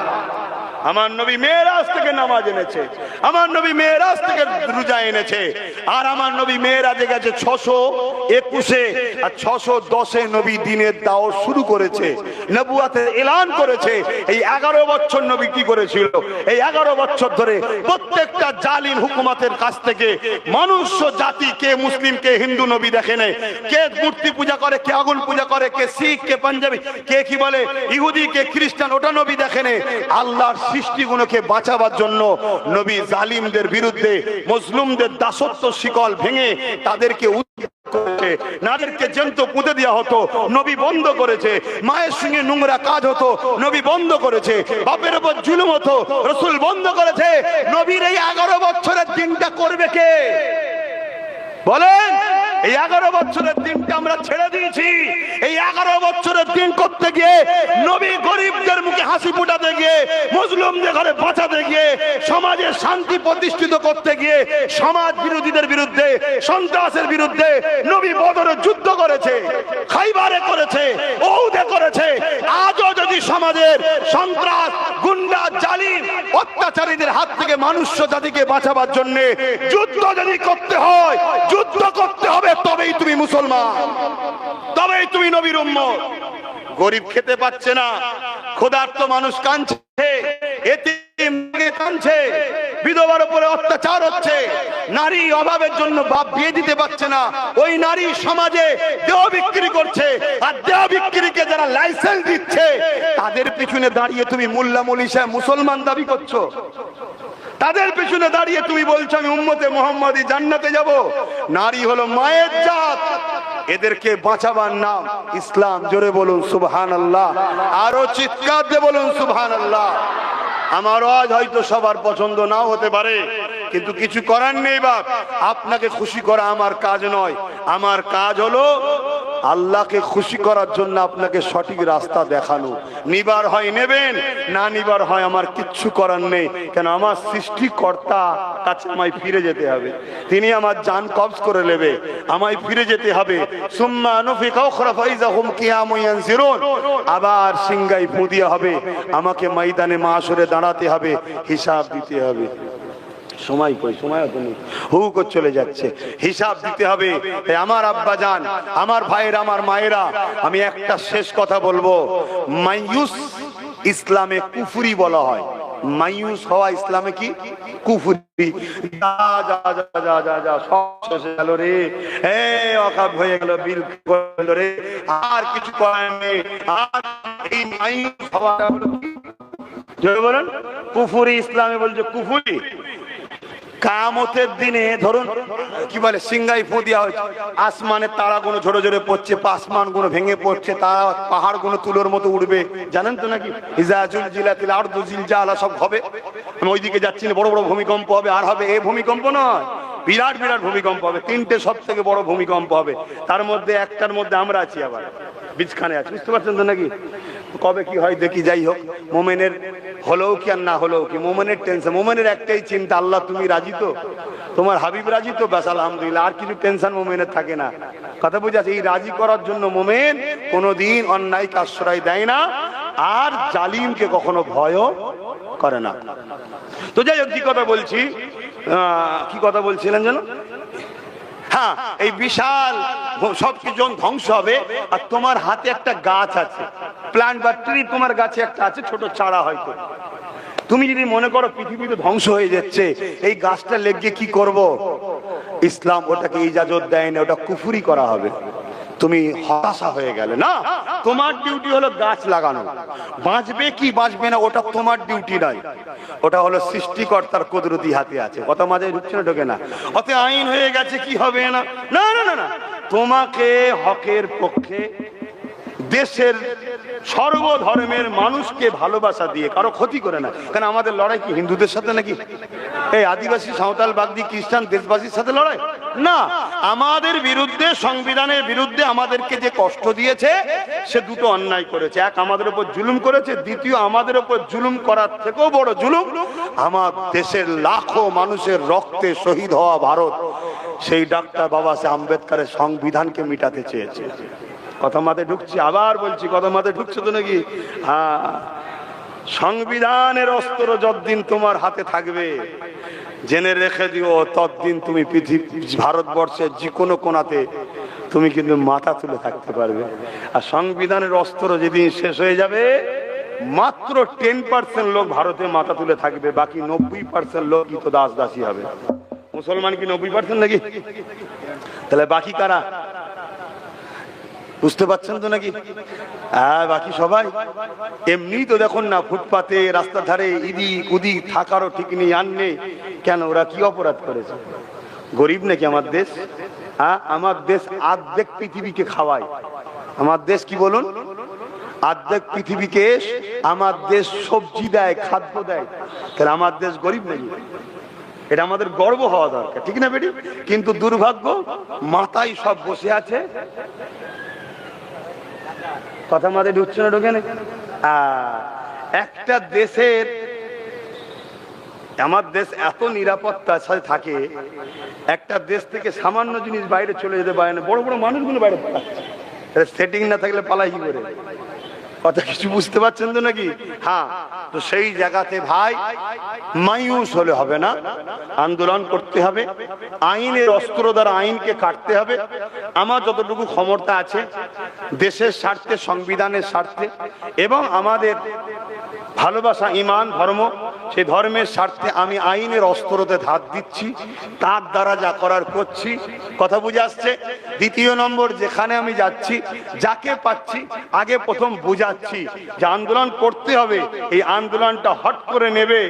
[SPEAKER 1] আমার নবী মেরাজ থেকে নামাজ এনেছে, আমার নবী মেরাজ থেকে রোজা এনেছে, আর আমার নবী মেরাজে গেছে 621-এ, আর 610-এ নবী দ্বীনের দাওয়াত শুরু করেছে, নবুয়াতের এলান করেছে। এই 11 বছর নবী কি করেছিল? এই 11 বছর ধরে প্রত্যেকটা জালিম হুকুমতের কাছ থেকে মনুষ্য জাতি, কে মুসলিম কে হিন্দু নবী দেখে নেই, কে মূর্তি পূজা করে, কে আগুন পূজা করে, কে শিখ, কে পাঞ্জাবি, কে কি বলে ইহুদি, কে খ্রিস্টান, ওটা নবী দেখে নেই। আল্লাহর সৃষ্টিগুলোকে বাঁচাবার জন্য নবী জালিমদের বিরুদ্ধে, মজলুমদের দাসত্ব শিকল ভেঙে তাদেরকে নাদেরকে জ্যান্ত পুঁতে দেওয়া হতো, নবী বন্ধ করেছে। মায়ের সঙ্গে নোংরা কাজ হতো, নবী বন্ধ করেছে। বাপের উপর জুলুম হতো, রাসূল বন্ধ করেছে। নবীর এই 11 বছরের দিনটা করবে কে বলেন? এই 11 বছরের দিনটা আমরা ছেড়ে দিয়েছি। এই 11 বছরের দিন করতে গিয়ে নবী গরিবদের মুখে হাসি ফোটাতে গিয়ে, মজলুমদের ঘরে বাঁচাতে গিয়ে, সমাজে শান্তি প্রতিষ্ঠিত করতে গিয়ে, সমাজ বিরোধীদের বিরুদ্ধে, সন্ত্রাসের বিরুদ্ধে নবী বদরে যুদ্ধ করেছে, খাইবারে করেছে, ওহুদে করেছে। আজও যদি সমাজের সন্ত্রাস, গুন্ডা, জালিম, অত্যাচারীদের হাত থেকে মানুষ জাতিকে বাঁচাবার জন্য যুদ্ধ যদি করতে হয়, যুদ্ধ করতে হবে, তবেই তুমি মুসলমান, তবেই তুমি নবীর উম্মত। গরিব খেতে পাচ্ছে না, ক্ষুধার্ত মানুষ কাঁদছে, এতিম কাঁদছে, বিধবার উপরে অত্যাচার হচ্ছে, নারী অভাবের জন্য বাপ বিয়ে দিতে পারছে না, ওই নারী সমাজে দেহ বিক্রি করছে। আর দেহ বিক্রিকে যারা লাইসেন্স দিচ্ছে তাদের পিছনে দাঁড়িয়ে তুমি মোল্লা মৌলভী সাহেব মুসলমান দাবি করছো, তাদের পিছনে দাঁড়িয়ে তুমি বলছো আমি উম্মতে মুহাম্মাদি জান্নাতে যাব। নারী হলো মায়ের জাত, এদেরকে বাঁচাবার নাম ইসলাম। জোরে বলুন সুবহানাল্লাহ, আরো চিৎকার দিয়ে বলুন সুবহানাল্লাহ। আমার আজ হয়তো সবার পছন্দ নাও হতে পারে, কিন্তু কিছু করার নেই বাপ। আপনাকে খুশি করা আমার কাজ নয়, আমার কাজ হলো আল্লাহকে খুশি করার জন্য আপনাকে সঠিক রাস্তা দেখানো। নিবার হয় নেবেন, না নিবার হয় আমার কিচ্ছু করার নেই। কেন? আমার সৃষ্টিকর্তা কাছে আমায় ফিরে যেতে হবে, তিনি আমার জান কবজ করে নেবে, আমায় ফিরে যেতে হবে। সুম্মা নুফিকা উখরা ফাইযা হুম কিয়ামুন ইয়ানজিরুন, আবার সিংগাই ফু দেয়া হবে, আমাকে ময়দানে মাশরে দাঁড়াতে হবে, হিসাব দিতে হবে। সময় কই, সময় তো নেই, হু করে চলে যাচ্ছে। হিসাব দিতে হবে। আমার আব্বা জান, আমার ভাইয়েরা, আমার মায়েরা, আমি একটা শেষ কথা বলবো। মাইয়ুস ইসলামে কুফরি বলা হয়। মায়ুস হওয়া ইসলামে কি? কুফরি। যা যা যা যা যা যা সব শেষে গেল রে, অকাপ হয়ে গেল, বিল করল রে, আর কিছু করার নেই। আর এই মায়ুস হওয়াটা হলো কি? জোরে বলেন কুফরি। ইসলামে বলছে কুফরি। কিয়ামতের দিনে ধরুন কি বলে, সিংহাই ফু দেওয়া হয়েছে, আসমানের তারাগুলো ঝরে ঝরে পড়ছে, আসমানগুলো ভেঙে পড়ছে, তারা পাহাড়গুলো তুলোর মতো উঠবে, জানেন তো নাকি? ইজা জুলজিলাতিল আরদু জিলজালা সব হবে। আমি ওইদিকে যাচ্ছি না, বড় বড় ভূমিকম্প হবে। আর হবে এই ভূমিকম্প নয়, বিরাট বিরাট ভূমিকম্প হবে। তিনটে সব থেকে বড় ভূমিকম্প হবে, তার মধ্যে একটার মধ্যে আমরা আছি, আবার বীজখানে আছি, বুঝতে পারছেন তো নাকি? কবে কি হয় দেখি। যাই হোক, মোমেনের হলেও কি আর না হলেও কি, মোমেনের টেনশন, মোমেনের একটাই চিন্তা, আল্লাহ তুমি রাজি তো, তোমার হাবিব রাজি তো, ব্যাস আলহামদুলিল্লাহ। আর কিছু টেনশন মোমেনের থাকে না। কথা বুঝাচ্ছে? এই রাজি করার জন্য মোমেন কোনোদিন অন্যায়কে আশ্রয় দেয় না, আর জালিমকে কখনো ভয়ও করে না। তো যাই হোক, কি কথা বলছি, কি কথা বলছিলেন যেন? হ্যাঁ, এই বিশাল সবকিছু ধ্বংস হবে, আর তোমার হাতে একটা গাছ আছে, প্ল্যান্ট বা ট্রি, তোমার গাছে একটা আছে ছোট চারা হয়তো। তুমি যদি মনে করো পৃথিবীতে ধ্বংস হয়ে যাচ্ছে, এই গাছটা লেগে কি করব? ইসলাম ওটাকে ইজাজত দেয় না, ওটা কুফরি করা হবে। তুমি হতাশা হয়ে গেলে না, তোমার ডিউটি হলো গাছ লাগানো। বাঁচবে কি বাঁচবে না ওটা তোমার ডিউটি নয়, ওটা হলো সৃষ্টিকর্তার কুদরতি হাতে আছে। কথা মাঝে ঢুকছে না? ঢোকে না। অত আইন হয়ে গেছে কি হবে না, না না না না, তোমাকে হকের পক্ষে দেশের সর্বধর্মের মানুষকে ভালোবাসা দিয়ে, কারো ক্ষতি করে না। কারণ আমাদের লড়াই কি হিন্দুদের সাথে নাকি? এই আদিবাসী, সাঁওতাল, বাগদি, খ্রিস্টান দেশবাসীর সাথে লড়াই না। আমাদের বিরুদ্ধে, সংবিধানের বিরুদ্ধে আমাদেরকে যে কষ্ট দিয়েছে, সে দুটো অন্যায় করেছে। এক, আমাদের উপর জুলুম করেছে। দ্বিতীয়, আমাদের উপর জুলুম করার থেকেও বড় জুলুম, আমার দেশের লাখো মানুষের রক্তে শহীদ হওয়া ভারত, সেই ডাক্তার বাবা সাহেব আম্বেদকরের সংবিধানকে মিটাতে চেয়েছে। কথা মাথায় ঢুকছে? আবার বলছি, কথা মাথায় ঢুকছে তো নাকি? হ্যাঁ, সংবিধানের অস্ত্র যতদিন তোমার হাতে থাকবে, জেনে রেখে দিও, ততদিন তুমি ভারতবর্ষের যে কোনো কোণাতে তুমি কিন্তু মাথা তুলে থাকতে পারবে। আর সংবিধানের অস্ত্র যেদিন শেষ হয়ে যাবে, মাত্র 10% লোক ভারতে মাথা তুলে থাকবে, বাকি 90% লোক তো দাস দাসী হবে। মুসলমান কি 90% নাকি? তাহলে বাকি কারা? বুঝতে পারছেন তো নাকি? হ্যাঁ, বাকি সবাই এমনি তো দেখুন না, ফুটপাতে, রাস্তার ধারে ইদিক উদিক থাকারও ঠিক নেই, আর নেই। কেন? ওরা কি অপরাধ করেছে? গরিব নাকি আমার দেশ? হ্যাঁ, আমার দেশ অর্ধেক পৃথিবীকে খাওয়ায়। আমার দেশ কি বলুন? অর্ধেক পৃথিবীকে আমার দেশ সবজি দেয়, খাদ্য দেয়। তাহলে আমার দেশ গরিব নাকি? এটা আমাদের গর্ব হওয়া দরকার, ঠিক না বেটি? কিন্তু দুর্ভাগ্য, মাথায় সব বসে আছে। কথা মাথায় ঢুকছে না? ঢোকে না? একটা দেশের, আমার দেশ এত নিরাপত্তার সাথে থাকে, একটা দেশ থেকে সামান্য জিনিস বাইরে চলে যেতে পারে না। বড় বড় মানুষগুলো বাইরে পালাচ্ছে, সেটিং না থাকলে পালাই কি করে? কথা কিছু বুঝতে পারছেন তো নাকি? হ্যাঁ, তো সেই জায়গাতে ভাই মায়ুস হলে হবে না, আন্দোলন করতে হবে, আইনের অস্ত্র দ্বারা আইনকে কাটতে হবে। আমার যতটুকু ক্ষমতা আছে দেশের স্বার্থে, সংবিধানের স্বার্থে, এবং আমাদের ভালোবাসা, ইমান, ধর্ম, সেই ধর্মের স্বার্থে আমি আইনের অস্ত্রতে ধার দিচ্ছি, তার দ্বারা যা করার করছি। কথা বুঝে আসছে? দ্বিতীয় নম্বর, যেখানে আমি যাচ্ছি, যাকে পাচ্ছি, আগে প্রথম বুঝাচ্ছি যে আন্দোলন করতে হবে। এই আন্দোলনটা হট করে নেবে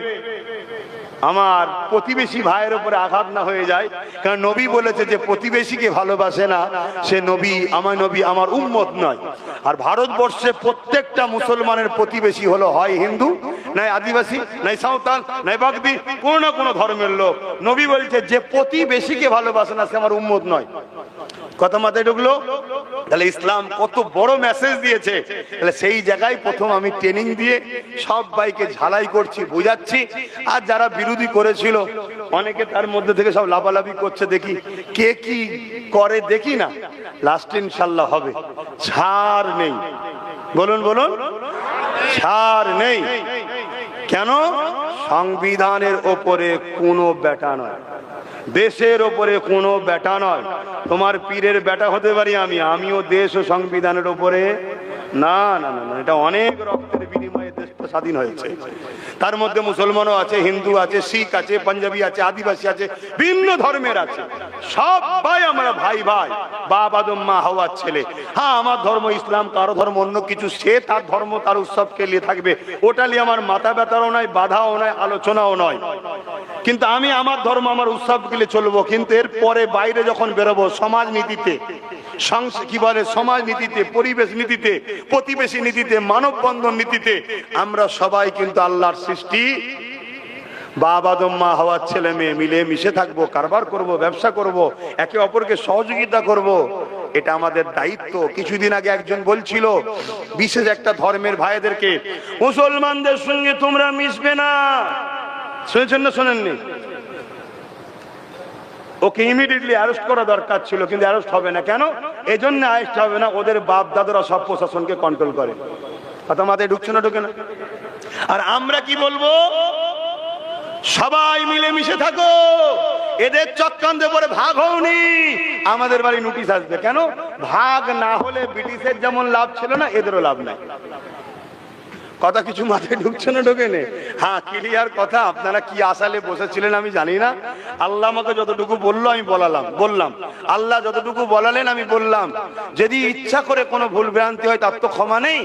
[SPEAKER 1] আমার প্রতিবেশী ভাইয়ের উপরে আঘাত না হয়ে যায়। কারণ নবী বলেছে যে প্রতিবেশীকে ভালোবাসে না, সে নবী, আমার উম্মত নয়। আর ভারতবর্ষে প্রত্যেকটা মুসলমানের প্রতিবেশী হলো হয় হিন্দু, নাই আদিবাসী, নাই সাঁওতাল, নাই বাগদি, কোনো না কোনো ধর্মের লোক। নবী বলছে যে প্রতিবেশীকে ভালোবাসে না, সে আমার উম্মত নয়। কথা মাথায় ঢুকলো? তাহলে ইসলাম কত বড় মেসেজ দিয়েছে। তাহলে সেই জায়গায় প্রথম আমি ট্রেনিং দিয়ে সব ভাইকে ঝালাই করছি, বোঝাচ্ছি। আর যারা বিরোধী করেছিল, অনেকে তার মধ্যে থেকে সব লাফালাফি করছে, দেখি কে কি করে, দেখি না। লাস্ট ইনশাল্লাহ হবে, ছাড় নেই। বলুন বলুন, ছাড় নেই। কেন? সংবিধানের ওপরে কোনো বেটা নয়, দেশের ওপরে কোনো বেটা নয়। তোমার পীরের বেটা হতে পারি আমি, আমিও দেশ ও সংবিধানের ওপরে না না না না, এটা অনেক রক্তের বিনিময়ে দেশটা স্বাধীন হয়েছে। তার মধ্যে মুসলমানও আছে, হিন্দু আছে, শিখ আছে, পাঞ্জাবি আছে, আদিবাসী আছে, ভিন্ন ধর্মের আছে, সবাই আমরা ভাই ভাই, বাপ আদম মা হাওয়ার ছেলে। হ্যাঁ, আমার ধর্ম ইসলাম, কারো ধর্ম অন্য কিছু, সে তার ধর্ম তার উৎসবকে নিয়ে থাকবে, ওটা নিয়ে আমার মাথা ব্যথাও নয়, বাধাও নয়, আলোচনাও নয়। কিন্তু আমি আমার ধর্ম আমার উৎসবকে নিয়ে চলবো। কিন্তু এর পরে বাইরে যখন বেরোবো, সমাজ নীতিতে, কি বলে, সমাজ নীতিতে, পরিবেশ নীতিতে, প্রতিবেশী নীতিতে, মানব বন্ধন নীতিতে আমরা সবাই কিন্তু আল্লাহর সৃষ্টি, বাপ আদম মা হাওয়ার ছেলে মেয়ে মিলে মিশে থাকবো, কারবার করব, ব্যবসা করব, একে অপরকে সহযোগিতা করব, এটা আমাদের দায়িত্ব। কিছুদিন আগে একজন বলছিল বিশেষ একটা ধর্মের ভাইদেরকে, মুসলমানদের সঙ্গে তোমরা মিশবে না। শুনেছেন না শোনেননি? ওকে ইমিডিয়েটলি অ্যারেস্ট করা দরকার ছিল, কিন্তু অ্যারেস্ট হবে না। কেন? এই জন্য অ্যারেস্ট হবে না, ওদের বাপ দাদুরা সব প্রশাসনকে কন্ট্রোল করে। কথা মাথায় ঢুকছে না, ঢুকে না? আর আমরা কি বলবো? সবাই মিলে মিশে থাকো, এদের চক্রান্তে পরে ভাগ হওনি, আমাদের বাড়ি নোটিশ আসবে। কেন? ভাগ না হলে ব্রিটিশের যেমন লাভ ছিল না, এদেরও লাভ নাই। কথা কিছু মাথায় ঢুকছে না, ঢোকে নে? হ্যাঁ, ক্লিয়ার কথা। আপনারা কি আশালে বসেছিলেন আমি জানি না। আল্লাহ আমাকে যতটুকু বললো আমি বললাম। আল্লাহ যতটুকু বলালেন আমি বললাম। যদি ইচ্ছা করে কোনো ভুল ভ্রান্তি হয় তার তো ক্ষমা নেই,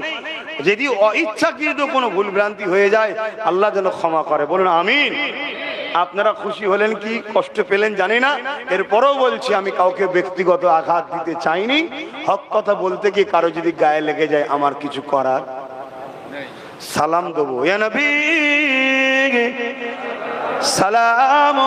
[SPEAKER 1] যদি অইচ্ছাকৃত কোনো ভুল ভ্রান্তি হয়ে যায় আল্লাহ যেন ক্ষমা করে। বলুন আমিন। আপনারা খুশি হলেন কি কষ্ট পেলেন জানি না, এরপরও বলছি আমি কাউকে ব্যক্তিগত আঘাত দিতে চাইনি। হক কথা বলতে গিয়ে কারো যদি গায়ে লেগে যায় আমার কিছু করার। সালাম দেবো, ইয়া নবী সালাম।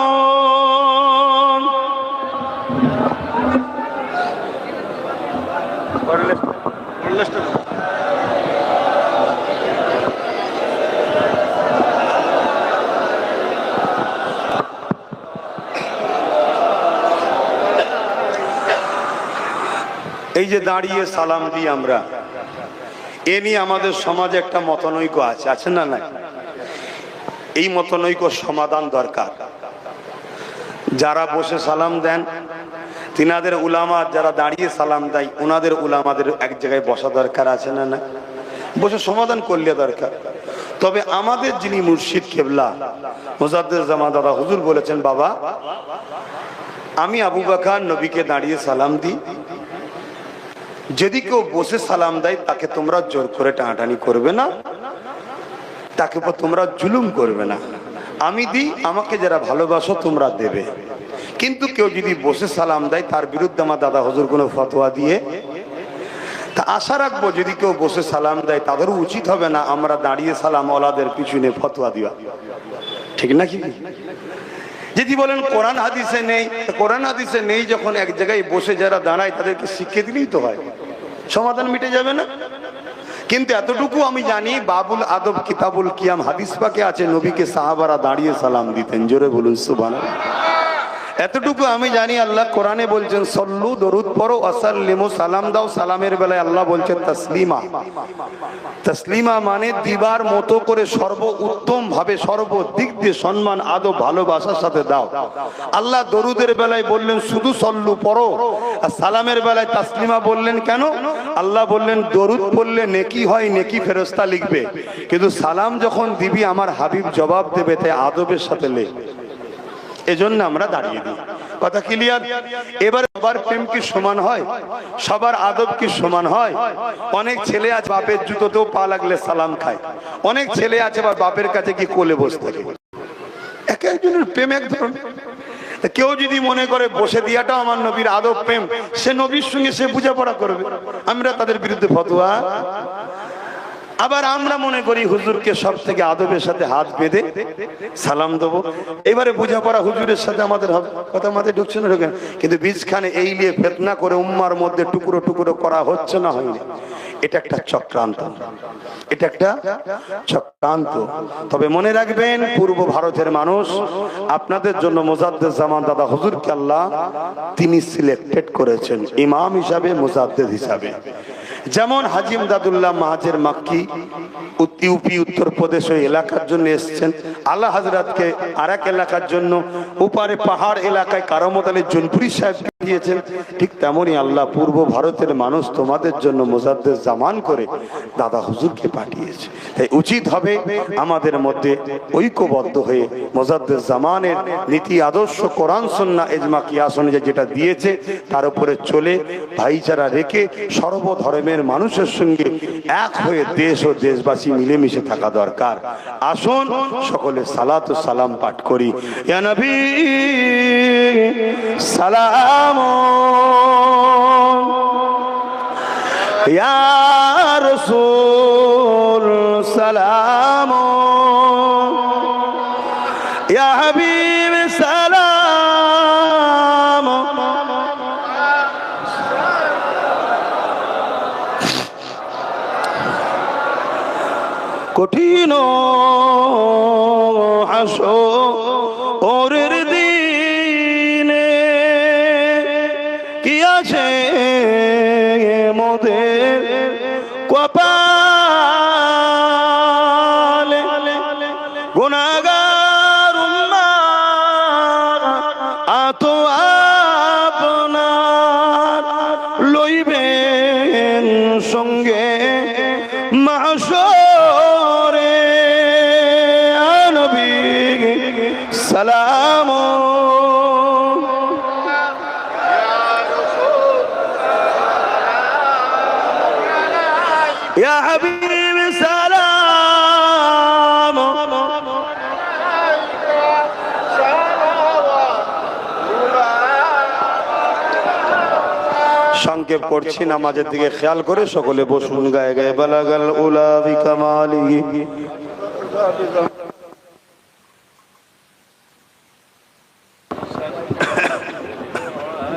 [SPEAKER 1] এই যে দাঁড়িয়ে সালাম দিই আমরা, এ নিয়ে আমাদের সমাজে একটা মতনৈক্য আছে না? নাই? এই মতনৈক্য সমাধান দরকার। যারা বসে সালাম দেন তিনাদের উলামা, যারা দাঁড়িয়ে সালাম দেয় ওনাদের উলামাদের এক জায়গায় বসা দরকার আছে না? না, বসে সমাধান করলে দরকার। তবে আমাদের যিনি মুর্শিদ কেবলা মুজাদ্দেদ জামান দাদা হুজুর বলেছেন, বাবা আমি আবু বকর নবীকে দাঁড়িয়ে সালাম দিই, যদি কেউ বসে সালাম দেয় তাকে তোমরা জোর করে টানাটানি করবে না, তাকে তোমরা জুলুম করবে না। আমি দিই, আমাকে যারা ভালোবাসো তোমরা দেবে। কিন্তু কেউ যদি বসে সালাম দেয় তার বিরুদ্ধে আমার দাদা হুজুর কোনো ফতোয়া দিয়ে তা আশা রাখবো যদি কেউ বসে সালাম দেয় তাদেরও উচিত হবে না আমরা দাঁড়িয়ে সালাম ওলাদের পিছনে ফতোয়া দেওয়া। ঠিক নাকি? যদি বলেন কোরআন হাদিসে নেই, কোরআন হাদিসে নেই যখন এক জায়গায় বসে যারা দাঁড়ায় তাদেরকে শিখিয়ে দিলেই তো হয়, সমাধান মিটে যাবে না? কিন্তু এতটুকু আমি জানি, বাবুল আদব কিতাবুল কিয়াম হাদিস পাকে আছে নবীকে সাহাবারা দাঁড়িয়ে সালাম দিতেন। জোরে বলুন সুবহানাল্লাহ। এতটুকু আমি জানি, আল্লাহ কোরআনে বলছেন সল্লু, দরুদ পড়ো, ওয়াসাল্লিমু, সালাম দাও। সালামের বেলায় আল্লাহ বলছেন তাসলিমা। তাসলিমা মানে দিবার মতো করে সর্ব উত্তম ভাবে সর্বদিক দিয়ে সম্মান আদব ভালোবাসার সাথে দাও। আল্লাহ দরুদের বেলায় বললেন শুধু সল্লু পড়ো, আর সালামের বেলায় তাসলিমা বললেন কেন? আল্লাহ বললেন দরুদ পড়লে নেকি হয়, নেকি ফেরেশতা লিখবে, কিন্তু সালাম যখন দিবি আমার হাবিব জবাব দেবে, তাই আদবের সাথে লেখ। এজন্য আমরা দাঁড়িয়ে দিই। কথা ক্লিয়ার? এবার সবার প্রেম কি সমান হয়? সবার আদব কি সমান হয়? অনেক ছেলে আছে বাপের জুতোতেও পা লাগলে সালাম খায়, অনেক ছেলে আছে আবার বাপের কাছে কি কোলে বসে থাকে। এক একজনের প্রেম এক ধরনের। কেউ যদি মনে করে বসে দিয়াটা আমার নবীর আদব প্রেম, সে নবীর সঙ্গে সে বোঝাপড়া করবে, আমরা তাদের বিরুদ্ধে ফতোয়া। আবার আমরা মনে করি হুজুরকে সব থেকে আদবের সাথে হাত বেঁধে সালাম দেবো, এবারে বোঝাপড়া হুজুরের সাথে আমাদের হবে। কথা আমাদের ঢুকছে না? ঢুকে। কিন্তু বীজখানে এই নিয়ে ফেতনা করে উম্মার মধ্যে টুকরো টুকরো করা হচ্ছে না? হয়নি? এটা একটা চক্রান্ত, এটা একটা চক্রান্ত। তবে মনে রাখবেন, পূর্ব ভারতের মানুষ আপনাদের জন্য মুজাদ্দেদ জামান দাদা হুজুরকে আল্লাহ তিনি সিলেক্টেড করেছেন ইমাম হিসাবে, মুজাদ্দেদ হিসাবে। যেমন হাজী ইমদাদুল্লাহ মাহাজের মাক্কি ইউপি উত্তরপ্রদেশ ওই এলাকার জন্য এসছেন, আলা হযরতকে আরেক এলাকার জন্য, উপারে পাহাড় এলাকায় কারামত আলী জুনপুরি সাহেব পাঠিয়েছেন, ঠিক তেমনি আল্লাহ পূর্ব ভারতের মানুষ তোমাদের জন্য মুজাদ্দেদ জামান করে দাদা হুজুরকে পাঠিয়েছে। তাই উচিত হবে আমাদের মধ্যে ঐক্যবদ্ধ হয়ে মুজাদ্দেদ জামানের নীতি আদর্শ, কোরআন সুন্নাহ ইজমা কিয়াস অনুযায়ী যেটা দিয়েছে তার উপরে চলে ভাইচারা রেখে সর্বধর্মের মানুষের সঙ্গে এক হয়ে দেশ ও দেশবাসী মিলেমিশে থাকা দরকার। আসুন সকলে সালাত ও সালাম পাঠ করি। ইয়া নবী সালাম, ইয়া রাসূল সালাম, ইয়া হাবিব সালাম। কঠিন হাসরের দিনে কি আছে মোদের কপালে, গুনাহগার উম্মাহ আতো আপনার লইবেন সঙ্গে মাহশরে। নবী সালাম, ইয়া হাবিব সালাম। সংক্ষেপ করছি, নামাজের দিকে খেয়াল করে সকলে বসুন। গায়ে গায়ে বালাগাল উলা বিকামালিহি।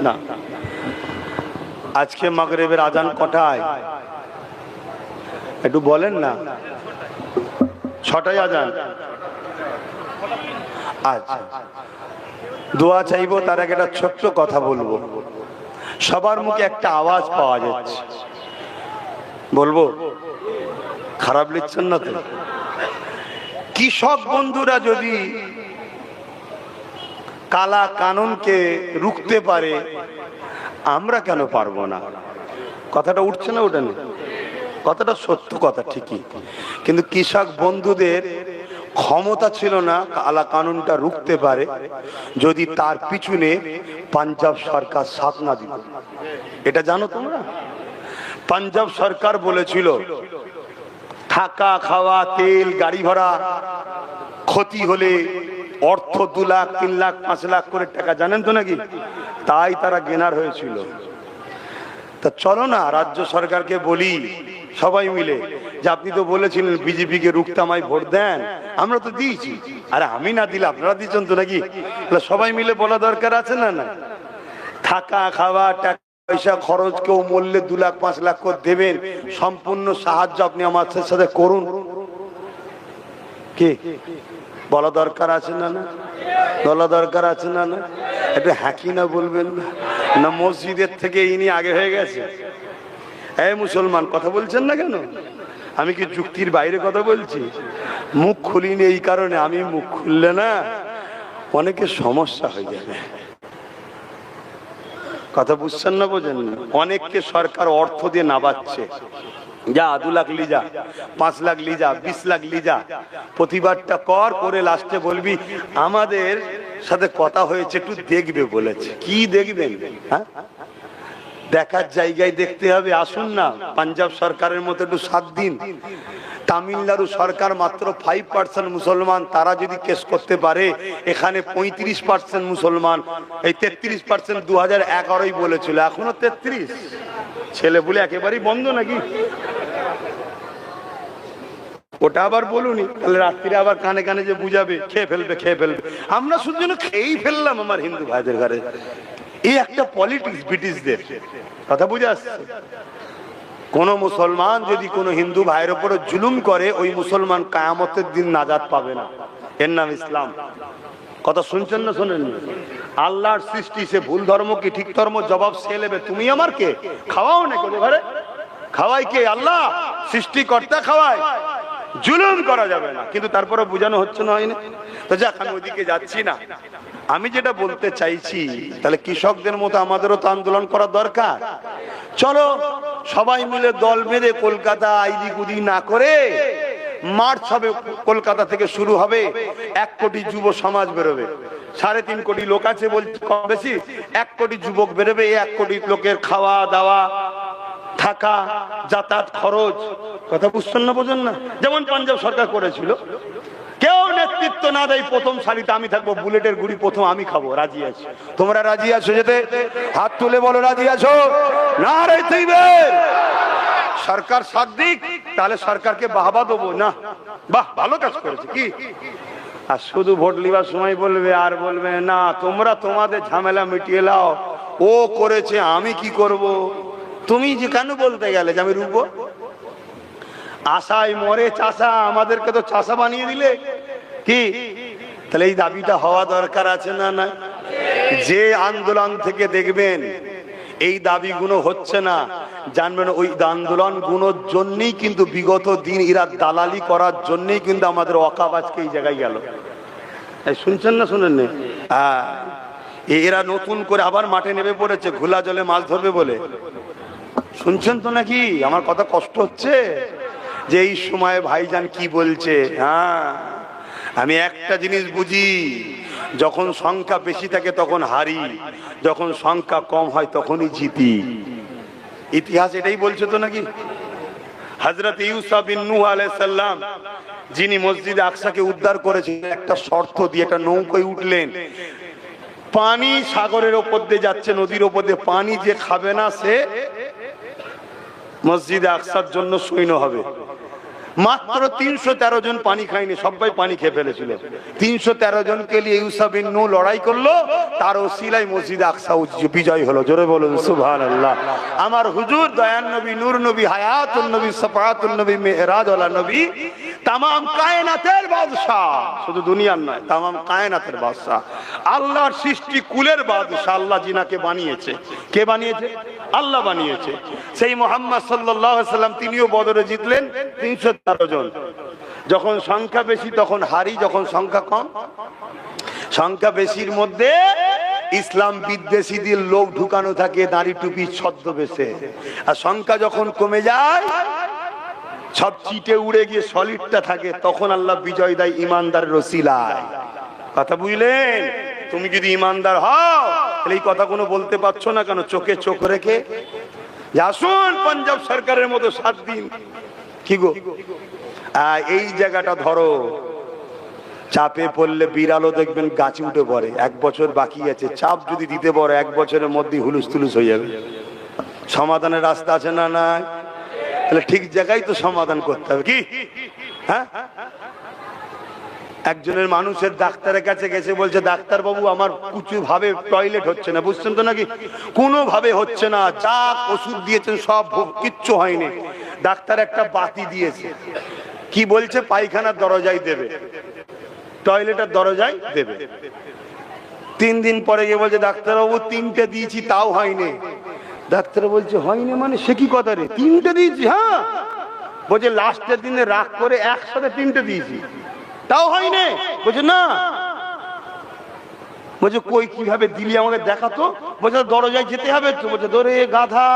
[SPEAKER 1] না, আজকে মাগরিবের আজান কটায় একটু বলেন না? 6টায় আজান। আচ্ছা, দোয়া চাইবো তার আগে একটা ছোট্ট কথা বলবো। সবার মুখে একটা আওয়াজ পাওয়া যাচ্ছে, বলবো? খারাপ লিখছেন না তো? কৃষক বন্ধুরা যদি কালা কানুনকে রুখতে পারে, আমরা কেন পারবো না? কথাটা উঠছে না? ওটা নেই, কথাটা সত্য কথা ঠিকই, কিন্তু কৃষক বন্ধুদের ক্ষমতা ছিল না কালা কানুনটা রুখতে পারে যদি তার পিছনে পাঞ্জাব সরকার সাথ না দিত। এটা জানো তোমরা? পাঞ্জাব সরকার বলেছিল থাকা খাওয়া তেল গাড়ি ভাড়া ক্ষতি হলে অর্থ 2 লাখ 3 লাখ 5 লাখ করে টাকা, জানেন তো নাকি? তাই তারা গেনার হয়েছিল। তা চলো না রাজ্য সরকারকে বলি সবাই মিলে যে আপনি তো বলেছিলেন বিজেপি কে রুখতে আমায় ভোট দেন, আমরা তো দিয়েছি, আরে আমি না দিলে আপনারা দিচ্ছেন তো নাকি? সবাই মিলে বলা দরকার আছে না? না, থাকা খাওয়া টাকা পয়সা খরচ, কেউ মরলে 2 লাখ 5 লাখ করে দেবেন, সম্পূর্ণ সাহায্য আপনি আমার সাথে করুন। কি বলা দরকার আছে না? না বলা দরকার আছে না? না একটু হ্যাকি না বলবেন না? মসজিদের থেকে ইনি আগে হয়ে গেছে। এই মুসলমান, কথা বলছেন না কেন? আমি কি যুক্তির বাইরে কথা বলছি? মুখ খুলিনি এই কারণে, আমি মুখ খুললে না অনেকের সমস্যা হয়ে যাবে। কথা বুঝছেন না? বোঝেন না? অনেককে সরকার অর্থ দিয়ে নাবাচ্ছে, যা 2 লাখ লিজা, 5 লাখ লিজা, 20 লাখ লিজা, প্রতিবাদটা কর, করে লাস্টে বলবি আমাদের সাথে কথা হয়েছে একটু দেখবে বলেছে। কি দেখবেন? হ্যাঁ, দেখার জায়গায় দেখতে হবে। আসুন না পাঞ্জাব সরকারের মতো একটু 7 দিন। তামিলনাড়ু সরকার মাত্র 5% মুসলমান, তারা যদি কেস করতে পারে, এখানে 35% মুসলমান, এই 33% 2011 বলেছিল, এখনো 33। ছেলে বলে একেবারেই বন্ধ নাকি? ওটা আবার বলুনি, তাহলে রাত্রিরে আবার কানে কানে যে বুঝাবে খেয়ে ফেলবে খেয়ে ফেলবে। আমরা শুধু যেন খেয়েই ফেললাম আমার হিন্দু ভাইদের ঘরে। এই একটা পলিটিক্স ব্রিটিশদের, কথা বুঝে আসছে? কোন মুসলমান যদি কোন হিন্দু ভাইয়ের উপরে জুলুম করে, ওই মুসলমান কিয়ামতের দিন নাজাত পাবে না। এর নাম ইসলাম। কথা শুনছেন না শোনেন? আল্লাহর সৃষ্টি, সে ভুল ধর্ম কি ঠিক ধর্ম, জবাব সে নেবে। তুমি আমার কে? খাওয়াও না কোনো ঘরে? খাওয়াই কে? আল্লাহ সৃষ্টিকর্তা খাওয়ায়। জুলুম করা যাবে না, কিন্তু তারপরে বোঝানো হচ্ছে না, হয়নি তো? যাক, আমি ওইদিকে যাচ্ছি না। আমি যেটা বলতে চাইছি, তাহলে কৃষকদের মতো আমাদেরও তো আন্দোলন করা দরকার। চলো সবাই মিলে দল বেঁধে কলকাতা আইদি কুদি না করে মার্চ হবে, কলকাতা থেকে শুরু হবে, 1 কোটি যুব সমাজ বেরোবে, 3.5 কোটি লোক আছে বলছি কম বেশি, 1 কোটি যুবক বেরোবে। 1 কোটি লোকের খাওয়া দাওয়া থাকা যাতায়াত খরচ, কথা বুঝছেন না বোঝেন না? যেমন পাঞ্জাব সরকার করেছিল, কেউ নেতৃত্ব না দেয়, প্রথম সারিতে আমি থাকবো, বুলেটের গুড়ি প্রথম আমি খাবো, রাজি আছি? তোমরা রাজি আছো যেতে? হাত তুলে বলো রাজি আছো? না রে তাকবীর। সরকার সাথ দিক, তাহলে সরকারকে বাহবা দেবো না, বাহ ভালো কাজ করেছে কি। আর শুধু ভোট লিবার সময় বলবে আর বলবে না তোমরা তোমাদের ঝামেলা মিটিয়ে লাও, ও করেছে আমি কি করব। তুমি যে কেন বলতে গেলে যে আমি রুবো? আশায় মরে চাষা, আমাদেরকে তো চাষা বানিয়ে দিলে কি। তাহলে এই দাবিটা হওয়া দরকার আছে না? না, যে আন্দোলন থেকে দেখবেন এই দাবিগুলো হচ্ছে না, জানবেন ওই আন্দোলন গুলোর জন্যই কিন্তু বিগত দিন এরা দালালি করার জন্যই কিন্তু আমাদের ওয়াকফ আজকে এই জায়গায় গেল। শুনছেন না শুনেন না? এরা নতুন করে আবার মাঠে নেমে পড়েছে ঘোলা জলে মাছ ধরবে বলে। শুনছেন তো নাকি? আমার কথা কষ্ট হচ্ছে যে এই সময় ভাইজান কি বলছে। হ্যাঁ, আমি একটা জিনিস বুঝি, যখন সংখ্যা বেশি থাকে তখন হারি, যখন সংখ্যা কম হয় তখনই জিতি। ইতিহাস এটাই বলছে তো নাকি? হযরত ইউসুফ বিন নূহ আলাইহিস সালাম যিনি মসজিদে আকসাকে উদ্ধার করেছিলেন, একটা শর্ত দিয়ে একটা নৌকায় উঠলেন, পানি সাগরের ওপর দিয়ে যাচ্ছে, নদীর ওপর দিয়ে, পানি যে খাবে না সে মসজিদে আকসার জন্য সৈন্য হবে। মাত্র 313 জন পানি খায়নি, সবাই পানি খেয়ে ফেলেছিল। 313 জনকে নিয়ে ইউসুফ বিন নূহ লড়াই করলো, তার ওসিলায় মসজিদ আকসা বিজয় হলো। জোরে বলুন সুবহানাল্লাহ। আমার হুজুর দয়ান নবী, নূর নবী, হায়াতুন নবী, সাফাতুন নবী, মেহরাজ ওয়ালা নবী, তামাম কায়নাতের বাদশা, শুধু দুনিয়ার নয়, তামাম কায়নাতের বাদশা, আল্লাহর সৃষ্টি কুলের বাদশা। আল্লাহ জিনাকে বানিয়েছে, কে বানিয়েছে? আল্লাহ বানিয়েছে। সেই মুহাম্মদ সাল্লাল্লাহু আলাইহি ওয়াসাল্লাম তিনিও বদরে জিতলেন 313 জন। যখন সংখ্যা বেশি তখন হারি, যখন সংখ্যা কম। সংখ্যা বেশির মধ্যে ইসলাম বিদ্বেষীদের লোক ঢুকানো থাকে দাড়ি টুপি ছদ্মবেশে, আর সংখ্যা যখন কমে যায় সব চিটে উড়ে গিয়ে সলিডটা থাকে, তখন আল্লাহ বিজয় দেয় ইমানদারের ওসিলায়। কথা বুঝলেন? তুমি যদি ইমানদার হও তাহলে এই কথা কোনো বলতে পারছো না কেন? চোখে চোখ রেখে আসুন পাঞ্জাব সরকারের মতো 7 দিন কি গো, এই জায়গাটা ধরো। চাপে পড়লে বিড়ালও দেখবেন গাছে উঠে পড়ে। 1 বছর বাকি আছে, চাপ যদি দিতে পারো 1 বছরের মধ্যে হুলুস তুলুস হয়ে যাবে। সমাধানের রাস্তা আছে না? নাই? তাহলে ঠিক জায়গায় তো সমাধান করতে হবে কি। হ্যাঁ, একজনের মানুষের ডাক্তারের কাছে গেছে, বলছে ডাক্তার বাবু আমার কিছু ভাবে টয়লেট হচ্ছে না। বুঝছেন তো নাকি? কোনো ভাবে হচ্ছে না, যা ওষুধ দিয়েছেন সব কিচ্ছু হয়নি। ডাক্তার একটা বাতি দিয়েছে, কি বলছে? পায়খানার দরজায় দেবে, টয়লেটের দরজায় দেবে। 3 দিন পরে গিয়ে বলছে ডাক্তারবাবু 3টে দিয়েছি তাও হয়নি। ডাক্তার বলছে হয়নি মানে? সে কি কথা রে, 3টে দিয়েছি? হ্যাঁ। বলছে লাস্টের দিনে রাগ করে একসাথে 3টে দিয়েছি তাও হয়নি। বলছে না। বলছে কই কিভাবে দিলি আমাকে দেখাতো। বলছে দরজায় যেতে হবে তো। বলছে ধরে গাধা,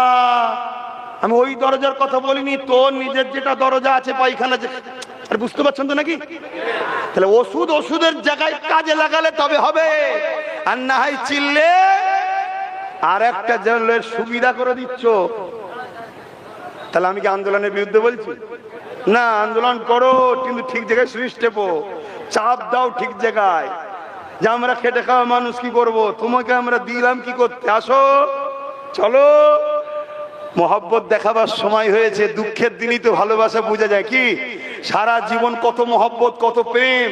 [SPEAKER 1] আমি ওই দরজার কথা বলিনি, তোর নিজের যেটা দরজা আছে পায়খানা। আর বুঝতে পারছেন তো নাকি? তাহলে ওষুধ ওষুধের জায়গায় কাজে লাগালে তবে হবে, আর না হয় চিল্লে আর একটা জনের সুবিধা করে দিচ্ছ। তাহলে আমি কি আন্দোলনের বিরুদ্ধে বলছি? না, আন্দোলন করো কিন্তু ঠিক জায়গায় সুইচ টেপো, চাপ দাও ঠিক জায়গায়। যে আমরা খেটে খাওয়া মানুষ কি করব, তোমাকে আমরা দিলাম কি করতে, আসো চলো। মহব্বত দেখাবার সময় হয়েছে, দুঃখের দিনই তো ভালোবাসা বোঝা যায় কি। সারা জীবন কত মহব্বত, কত প্রেম,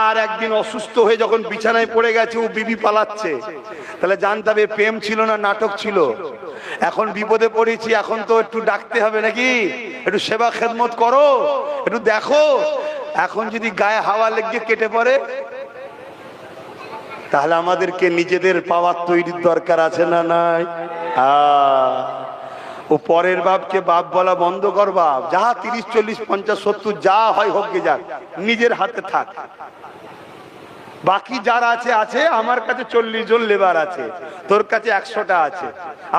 [SPEAKER 1] আর একদিন অসুস্থ হয়ে যখন বিছানায় পড়ে গেছে, ও বিবি পালাচ্ছে, তাহলে জানতে হবে প্রেম ছিল না নাটক ছিল। এখন বিপদে পড়েছি, এখন তো একটু ডাকতে হবে নাকি, একটু সেবা খেদমত করো, একটু দেখো। এখন যদি গায়ে হাওয়া লেগে কেটে পড়ে, তাহলে আমাদেরকে নিজেদের পাওয়ার তৈরির দরকার আছে না নাই? ও পরের বাপকে বাপ বলা বন্ধ কর। বাপ যা 30, 40, 50, 70 যা হয় হোক গে যাক, নিজের হাতে থাক। বাকি যারা আছে আছে, আমার কাছে 40 জন লেবার আছে, তোর কাছে 100টা আছে,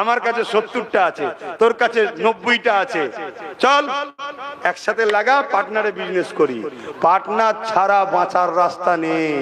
[SPEAKER 1] আমার কাছে 70টা আছে, তোর কাছে 90টা আছে, চল একসাথে লাগা, পার্টনারে বিজনেস করি। পার্টনার ছাড়া বাঁচার রাস্তা নেই।